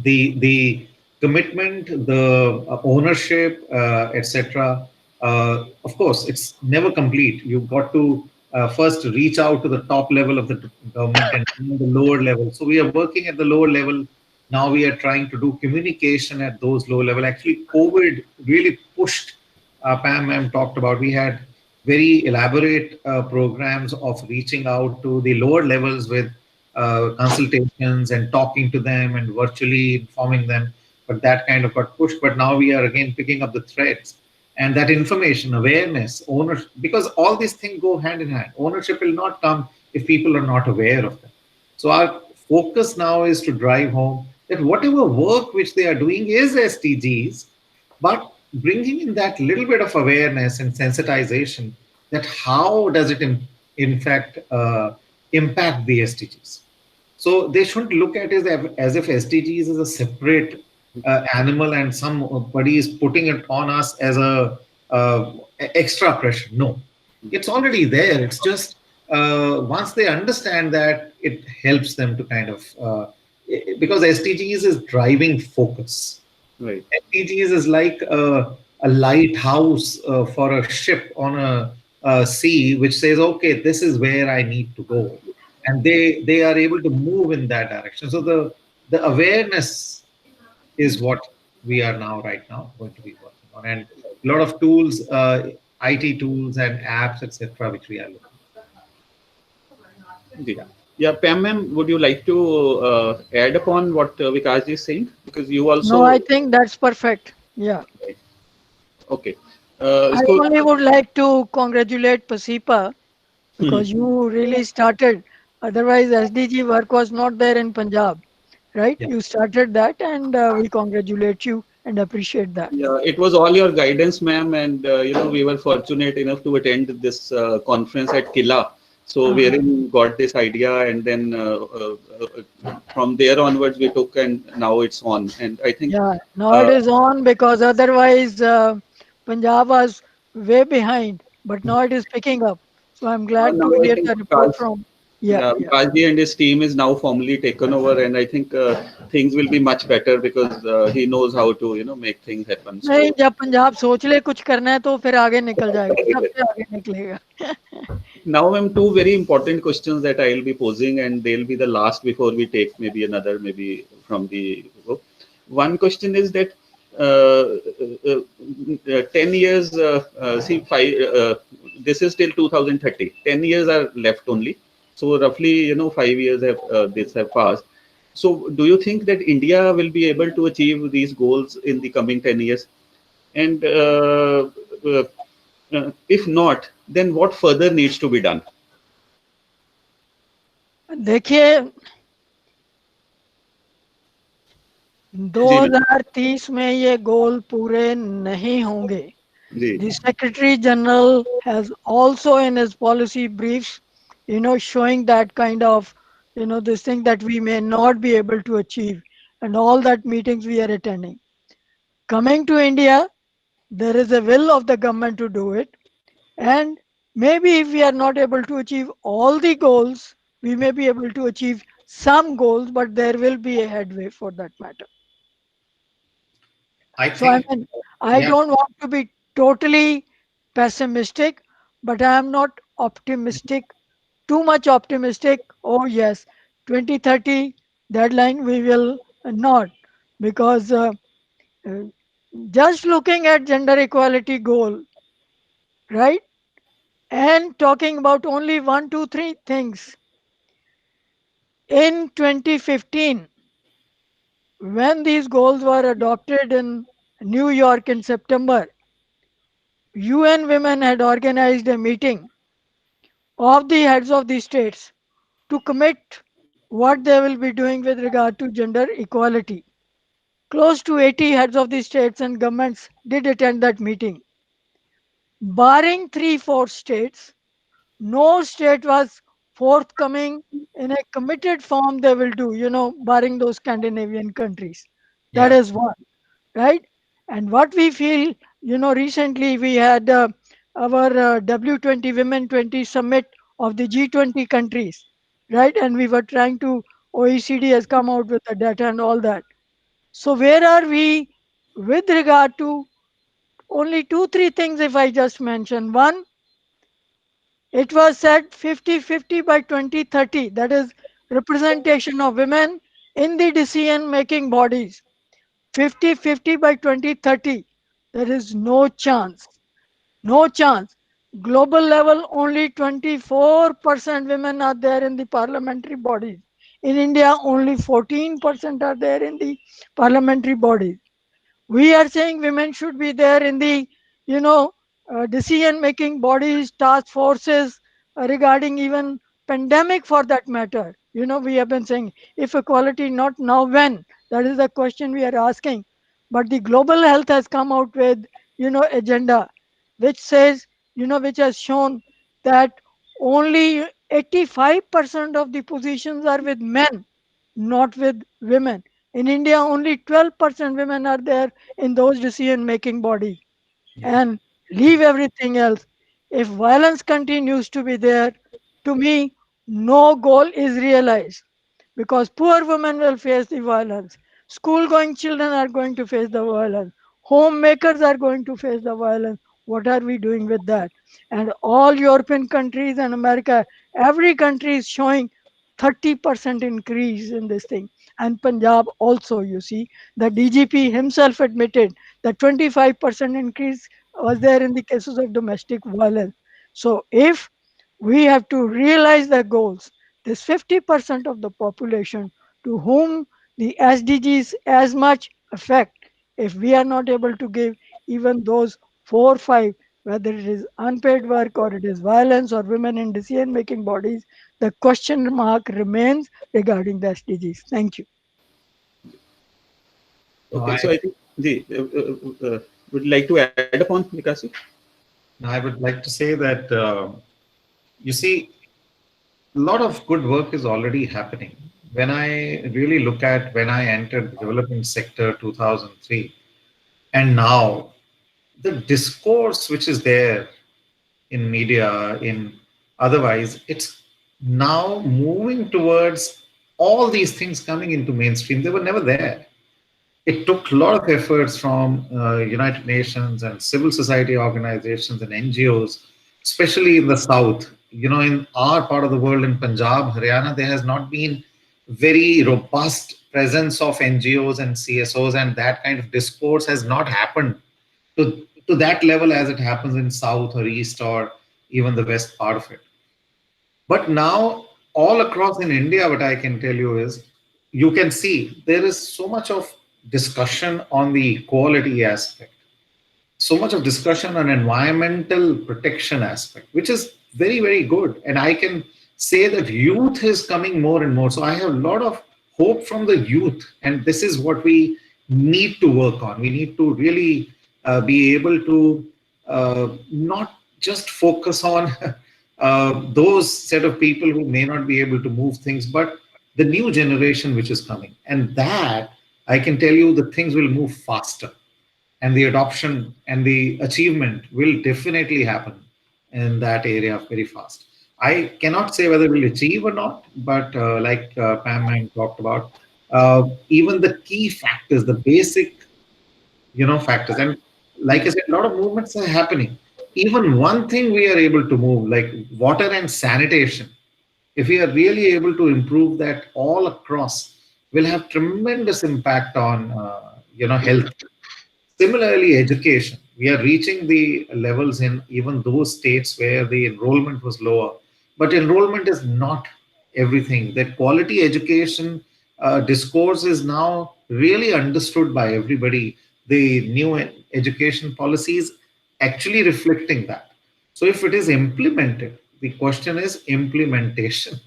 The commitment, the ownership, etc. Of course, it's never complete. You've got to first reach out to the top level of the government and the lower level. So we are working at the lower level Now we are trying to do communication at those low level. Actually, COVID really pushed, Pam ma'am talked about, we had very elaborate programs of reaching out to the lower levels with consultations and talking to them and virtually informing them. But that kind of got pushed. But now we are again picking up the threads, and that information, awareness, ownership, because all these things go hand in hand. Ownership will not come if people are not aware of them. So our focus now is to drive home that whatever work which they are doing is SDGs, but bringing in that little bit of awareness and sensitization, that how does it in fact impact the SDGs. So they shouldn't look at it as if SDGs is a separate animal and somebody is putting it on us as a extra pressure. No, it's already there. It's just once they understand that, it helps them to kind of because SDGs is driving focus. Right. SDGs is like a lighthouse for a ship on a sea, which says, okay, this is where I need to go. And they are able to move in that direction. So the awareness is what we are now right now going to be working on. And a lot of tools, IT tools and apps, etc., which we are looking at. Yeah. Yeah, Pam ma'am, would you like to add upon what Vikas is saying? Because you also. No, I think that's perfect. Yeah. Okay. I So. only would like to congratulate Pasipa because you really started. Otherwise, SDG work was not there in Punjab, right? Yeah. You started that, and we congratulate you and appreciate that. Yeah, it was all your guidance, ma'am, and we were fortunate enough to attend this conference at Killa. So wherein got this idea, and then from there onwards we took, and now it's on. And I think. Yeah, now it is on because otherwise Punjab was way behind, but now it is picking up. So I'm glad Now to I hear think the report from. Yeah, yeah. Kaji and his team is now formally taken over, and I think things will be much better because he knows how to make things happen. नहीं, So. जब पंजाब सोच ले कुछ करना है तो फिर आगे निकल जाएगा, सबसे आगे निकलेगा. Now, ma'am, two very important questions that I'll be posing, and they'll be the last before we take maybe another, maybe from the. One question is that 10 years, see, this is till 2030. 10 years are left only. So roughly, 5 years have passed. So do you think that India will be able to achieve these goals in the coming 10 years? And if not, then what further needs to be done? देखिए 2030 में ये गोल पूरे नहीं होंगे. The Secretary General has also in his policy briefs, showing that kind of, this thing that we may not be able to achieve, and all that meetings we are attending. Coming to India, there is a will of the government to do it. And maybe if we are not able to achieve all the goals, we may be able to achieve some goals, but there will be a headway for that matter. I don't want to be totally pessimistic, but I am not optimistic, too much optimistic. Oh yes, 2030 deadline we will not, because just looking at gender equality goal, right? And talking about only 1, 2, 3 things. In 2015, when these goals were adopted in New York in September, UN Women had organized a meeting of the heads of the states to commit what they will be doing with regard to gender equality. Close to 80 heads of the states and governments did attend that meeting. Barring 3-4 states, no state was forthcoming in a committed form they will do, barring those Scandinavian countries. That is one, right? And what we feel, recently we had our W20 Women 20 summit of the G20 countries, right? And we were trying to, OECD has come out with the data and all that. So where are we with regard to only 2, 3 things if I just mention? One, it was said 50-50 by 2030. That is representation of women in the decision making bodies, 50-50 by 2030, there is no chance. No chance. Global level, only 24% women are there in the parliamentary bodies. In India, only 14% are there in the parliamentary bodies. We are saying women should be there in the, you know, decision making bodies, task forces, regarding even pandemic for that matter. We have been saying, if equality not now, when? That is the question we are asking. But the global health has come out with, agenda, which says, which has shown that only 85% of the positions are with men, not with women. In India, only 12% women are there in those decision making bodies. Yeah. And leave everything else. If violence continues to be there, to me, no goal is realized, because poor women will face the violence. School going children are going to face the violence. Homemakers are going to face the violence. What are we doing with that? And all European countries and America, every country is showing 30% increase in this thing. And Punjab also, you see, the DGP himself admitted that 25% increase was there in the cases of domestic violence. So if we have to realize the goals, this 50% of the population to whom the SDGs as much affect, if we are not able to give even those 4 or 5, whether it is unpaid work or it is violence or women in decision making bodies, the question mark remains regarding the SDGs. Thank you. Okay, so I think would you like to add upon, Nikasi? I would like to say that, you see, a lot of good work is already happening. When I really look at when I entered the development sector 2003 and now, the discourse which is there in media, in otherwise, it's now moving towards all these things coming into mainstream. They were never there. It took a lot of efforts from United Nations and civil society organizations and NGOs, especially in the south. In our part of the world, in Punjab, Haryana, there has not been very robust presence of NGOs and CSOs, and that kind of discourse has not happened to that level as it happens in south or east or even the west part of it. But now, all across in India, what I can tell you is, you can see there is so much of discussion on the equality aspect, so much of discussion on environmental protection aspect, which is very, very good. And I can say that youth is coming more and more. So I have a lot of hope from the youth. And this is what we need to work on. We need to really be able to not just focus on those set of people who may not be able to move things, but the new generation which is coming. And that, I can tell you, the things will move faster, and the adoption and the achievement will definitely happen in that area very fast. I cannot say whether we'll achieve or not, but like Pam and talked about, even the key factors, the basic, factors, and like I said, a lot of movements are happening. Even one thing we are able to move, like water and sanitation, if we are really able to improve that all across, will have tremendous impact on health. Similarly, education. We are reaching the levels in even those states where the enrollment was lower. But enrollment is not everything. That quality education discourse is now really understood by everybody. The new education policies actually reflecting that. So if it is implemented, the question is implementation.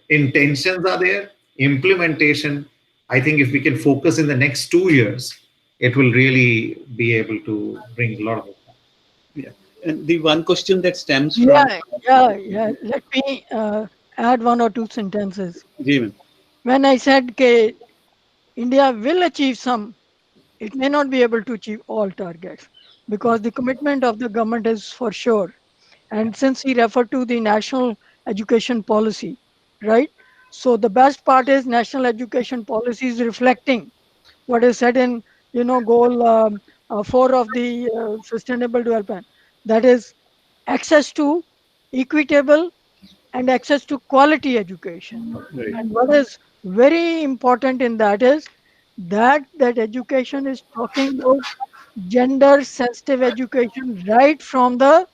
Intentions are there, implementation. I think if we can focus in the next 2 years, it will really be able to bring a lot of it. Yeah. And the one question that stems from Yeah. Let me add 1 or 2 sentences. Jeevan. When I said that India will achieve some, it may not be able to achieve all targets, because the commitment of the government is for sure. And since he referred to the national education policy, right? So the best part is national education policy is reflecting what is said in goal 4 of the sustainable development. That is access to equitable and access to quality education. Right. And what is very important in that is that education is talking about gender sensitive education right from the,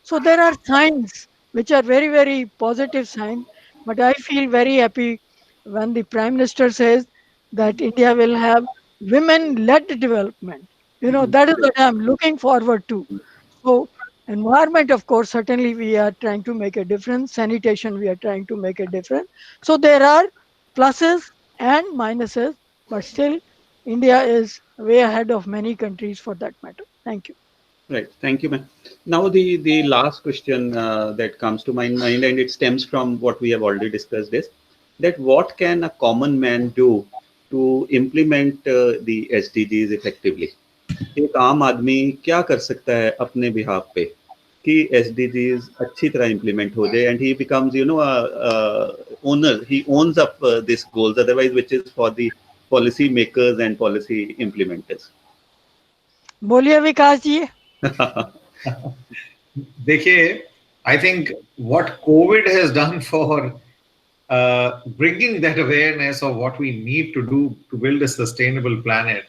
so there are signs which are very very positive signs, but I feel very happy when the prime minister says that India will have women led development. That is what I'm looking forward to. So environment, of course, certainly we are trying to make a difference. Sanitation, we are trying to make a difference. So there are pluses and minuses, but still India is way ahead of many countries for that matter. Thank you. Right. Thank you, ma'am. Now, the last question that comes to my mind, and it stems from what we have already discussed, is that what can a common man do to implement the SDGs effectively? एक आम आदमी क्या कर सकता है अपने behalf पे कि SDGs अच्छी तरह implement हो जाए, and he becomes, owner. He owns up these goals. Otherwise, which is for the policy makers and policy implementers. बोलिए विकास जी. देखिए, I think what COVID has done for bringing that awareness of what we need to do to build a sustainable planet,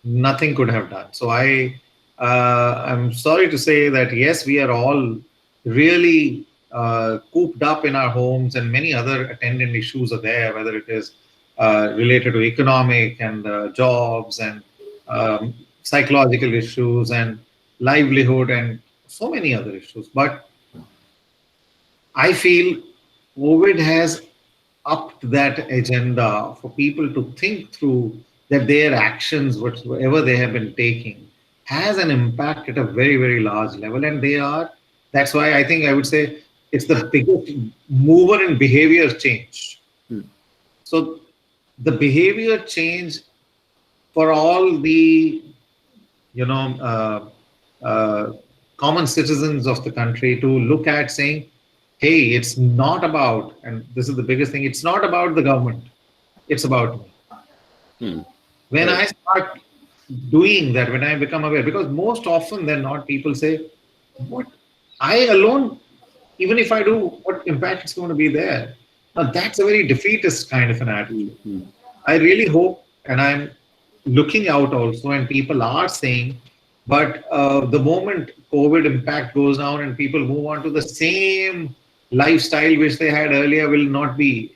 nothing could have done. So I'm sorry to say that yes, we are all really cooped up in our homes, and many other attendant issues are there, whether it is related to economic and jobs and psychological issues and livelihood and so many other issues. But I feel COVID has upped that agenda for people to think through that their actions, whatever they have been taking, has an impact at a very, very large level. And that's why I think I would say it's the biggest mover in behavior change. So the behavior change for all the, common citizens of the country to look at saying, hey, it's not about, and this is the biggest thing, it's not about the government, it's about me. When I start doing that, when I become aware, because most often than not, people say, what, I alone, even if I do, what impact is going to be there? Now, that's a very defeatist kind of an attitude. I really hope, and I'm looking out also, and people are saying, but the moment COVID impact goes down and people move on to the same lifestyle which they had earlier, will not be,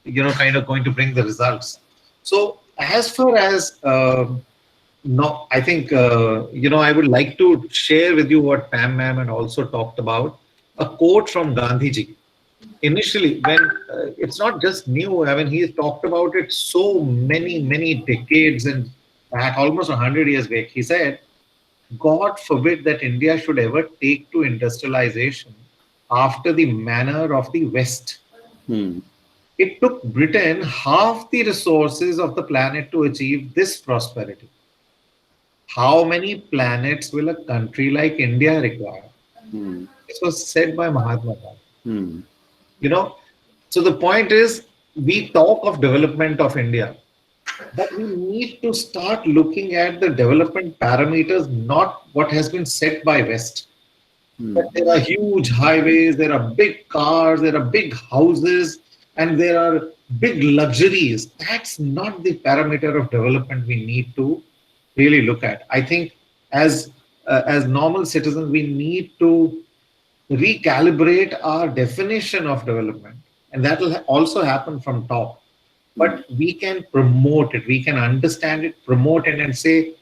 kind of going to bring the results. So as far as, no, I think, I would like to share with you what Pam ma'am and also talked about, a quote from Gandhiji. Initially, when it's not just new, I mean, he's talked about it so many decades and back, almost 100 years back. He said, God forbid that India should ever take to industrialization after the manner of the West. It took Britain half the resources of the planet to achieve this prosperity. How many planets will a country like India require? This was said by Mahatma Gandhi. So the point is, we talk of development of India, but we need to start looking at the development parameters, not what has been set by West. But there are huge highways, there are big cars, there are big houses, and there are big luxuries. That's not the parameter of development we need to really look at. I think as normal citizens, we need to recalibrate our definition of development, and that will also happen from top. But we can promote it, we can understand it, promote it, and say,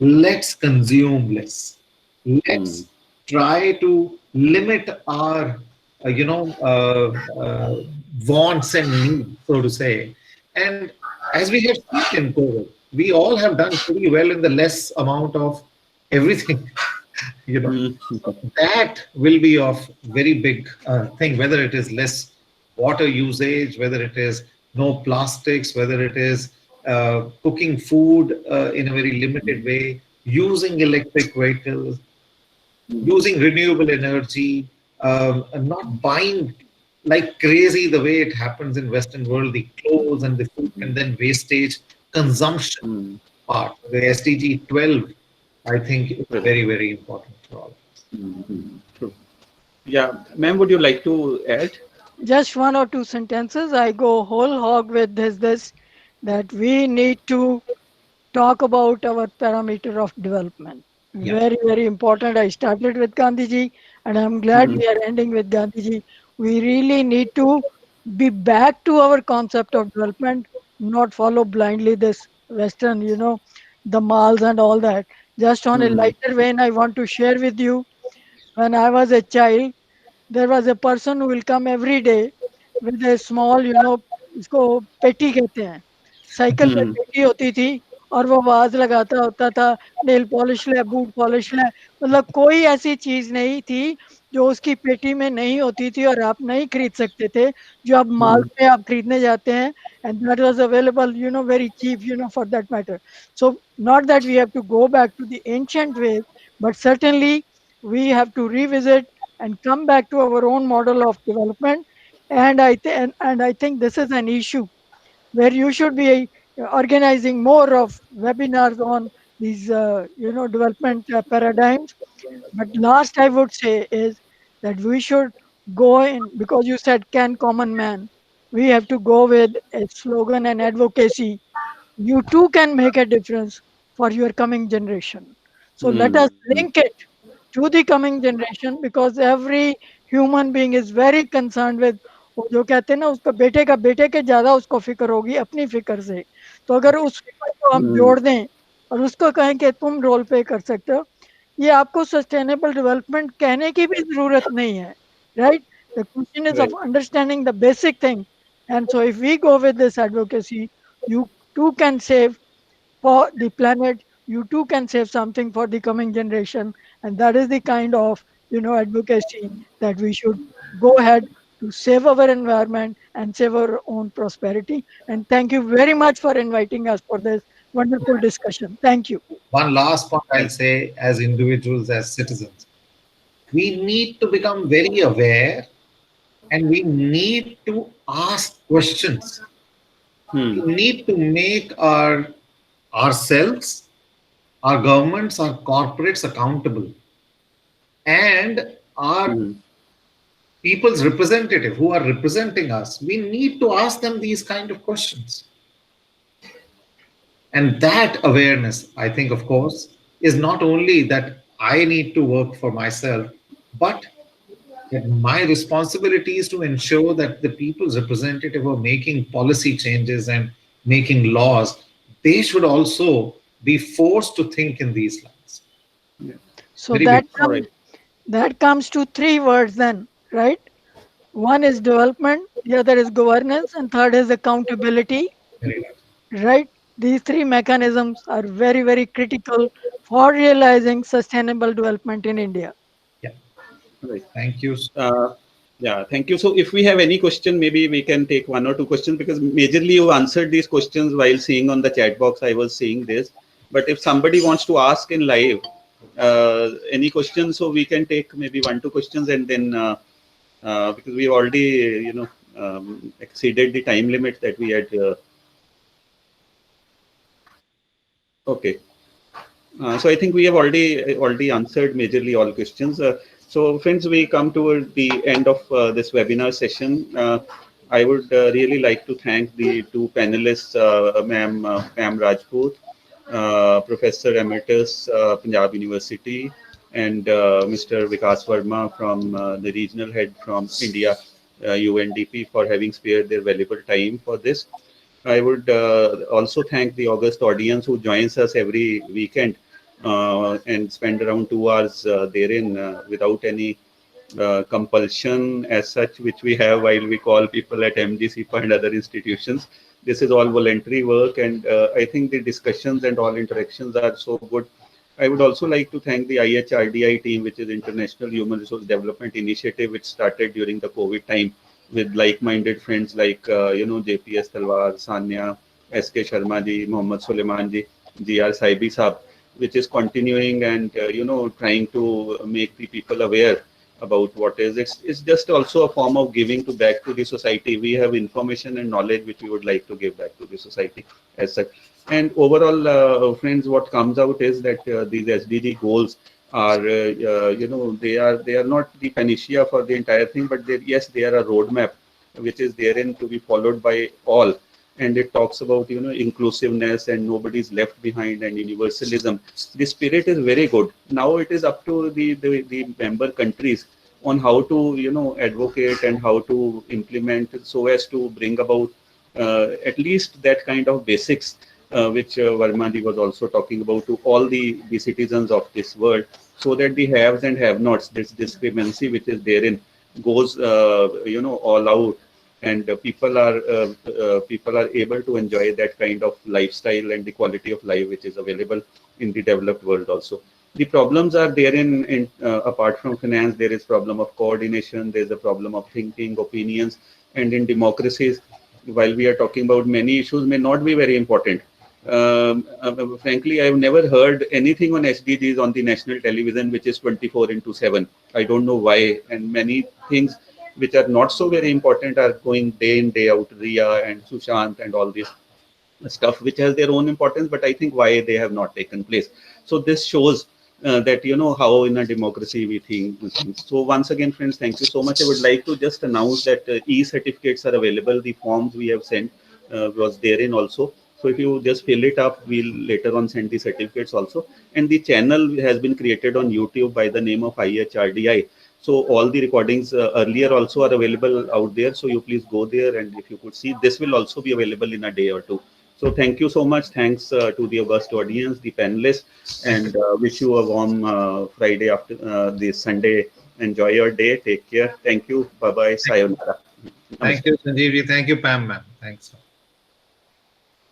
let's consume less. Let's try to limit our, wants and needs, so to say. And as we have seen in COVID, we all have done pretty well in the less amount of everything. That will be of very big thing, whether it is less water usage, whether it is no plastics, whether it is cooking food in a very limited way, using electric vehicles, using renewable energy, and not buying like crazy the way it happens in Western world, the clothes and the food, and then wastage consumption part. The SDG 12, I think, is very, very important for all. True. Yeah, ma'am, would you like to add? just one or two sentences. I go whole hog with this that we need to talk about our parameter of development. Yeah. Very, very important. I started with Gandhiji, and I'm glad Mhm. we are ending with Gandhiji. We really need to be back to our concept of development, not follow blindly this Western, the malls and all that. Just on a Mhm. lighter vein, I want to share with you when I was a child, there was a person who will come every day with a small, इसको पेटी कहते हैं, cycle में Mhm. पेटी होती थी और वो आवाज लगाता होता था, नेल पॉलिश ले, बूट पॉलिश ले, मतलब कोई ऐसी चीज नहीं थी जो उसकी पेटी में नहीं होती थी और आप नहीं खरीद सकते थे, जो अब माल Mhm. में आप खरीदने जाते हैं, and that was available, very cheap, for that matter. So not that we have to go back to the ancient ways, but certainly we have to revisit and come back to our own model of development. And I think this is an issue where you should be organizing more of webinars on these development paradigms. But last I would say is that we should go in, because you said can common man, we have to go with a slogan and advocacy. You too can make a difference for your coming generation. So let us Mhm. link it to the coming generation, because every human being is very concerned with, वो जो कहते हैं ना, उसका बेटे के ज्यादा उसको फिक्र होगी अपनी फिक्र से। तो अगर उस फिक्र को हम Mhm. जोड़ दें और उसको कहें कि तुम रोल प्ले कर सकते हो, ये आपको सस्टेनेबल डेवलपमेंट कहने की भी जरूरत नहीं है, right? The question is of Right. Understanding the basic thing, and so if we go with this advocacy, you too can save for the planet, you too can save something for the coming generation. And that is the kind of advocacy that we should go ahead to save our environment and save our own prosperity. And thank you very much for inviting us for this wonderful discussion. Thank you. One last point I'll Thank say, as individuals, as citizens, we need to become very aware and we need to ask questions. Hmm. We need to make ourselves, our governments, our corporates accountable, and our Hmm. people's representative who are representing us. We need to ask them these kind of questions. And that awareness, I think, of course, is not only that I need to work for myself, but that my responsibility is to ensure that the people's representative who are making policy changes and making laws, they should also be forced to think in these lines. Yeah. So Very big. All right. that comes to three words then, right? One is development, the other is governance, and third is accountability. Very right. Right? These three mechanisms are very, very critical for realizing sustainable development in India. Yeah. Right. Thank you. Uh, yeah, thank you. So if we have any question, maybe we can take one or two questions, because majorly you answered these questions while seeing on the chat box. I was seeing this, but if somebody wants to ask in live any questions, so we can take maybe one, two questions, and then because we already, exceeded the time limit that we had. Okay. So I think we have already answered majorly all questions. So friends, we come toward the end of this webinar session. I would really like to thank the two panelists, Ma'am Rajput, Professor Emeritus, Punjab University, and Mr. Vikas Verma from the regional head from India, UNDP, for having spared their valuable time for this. I would also thank the august audience who joins us every weekend and spend around 2 hours therein without any compulsion as such, which we have while we call people at MGCPA and other institutions. This is all voluntary work, and I think the discussions and all interactions are so good. I would also like to thank the IHRDI team, which is International Human Resource Development Initiative, which started during the COVID time with like-minded friends like JPS Talwar, Sanya, SK Sharma ji, Mohammad Suleiman ji, GR Saibi Saab, which is continuing and trying to make the people aware about what is. It's just also a form of giving to back to the society. We have information and knowledge which we would like to give back to the society as such. And overall, friends, what comes out is that these SDG goals are, they are not the panacea for the entire thing, but yes, they are a roadmap which is therein to be followed by all. And it talks about, you know, inclusiveness and nobody's left behind and universalism. The spirit is very good. Now it is up to the member countries on how to, you know, advocate and how to implement so as to bring about at least that kind of basics which Varmadi was also talking about, to all the citizens of this world, so that the haves and have-nots, this discrepancy which is therein, goes you know, all out, and people are able to enjoy that kind of lifestyle and the quality of life which is available in the developed world also. The problems are there in apart from finance, there is problem of coordination, there is a problem of thinking, opinions, and in democracies, while we are talking about many issues may not be very important. Frankly, I've never heard anything on SDGs on the national television which is 24/7. I don't know why, and many things which are not so very important are going day in, day out. Ria and Sushant and all this stuff which has their own importance, but I think why they have not taken place. So this shows that, you know, how in a democracy we think things. So once again, friends, thank you so much. I would like to just announce that e-certificates are available. The forms we have sent was therein also. So if you just fill it up, we'll later on send the certificates also. And the channel has been created on YouTube by the name of IHRDI. So all the recordings earlier also are available out there. So you please go there, and if you could see, this will also be available in a day or two. So thank you so much. Thanks to the august audience, the panelists, and wish you a warm Friday after this Sunday. Enjoy your day. Take care. Thank you. Bye bye. Sayonara. Thank you, Sanjeev. Thank you, Pam, ma'am. Thanks.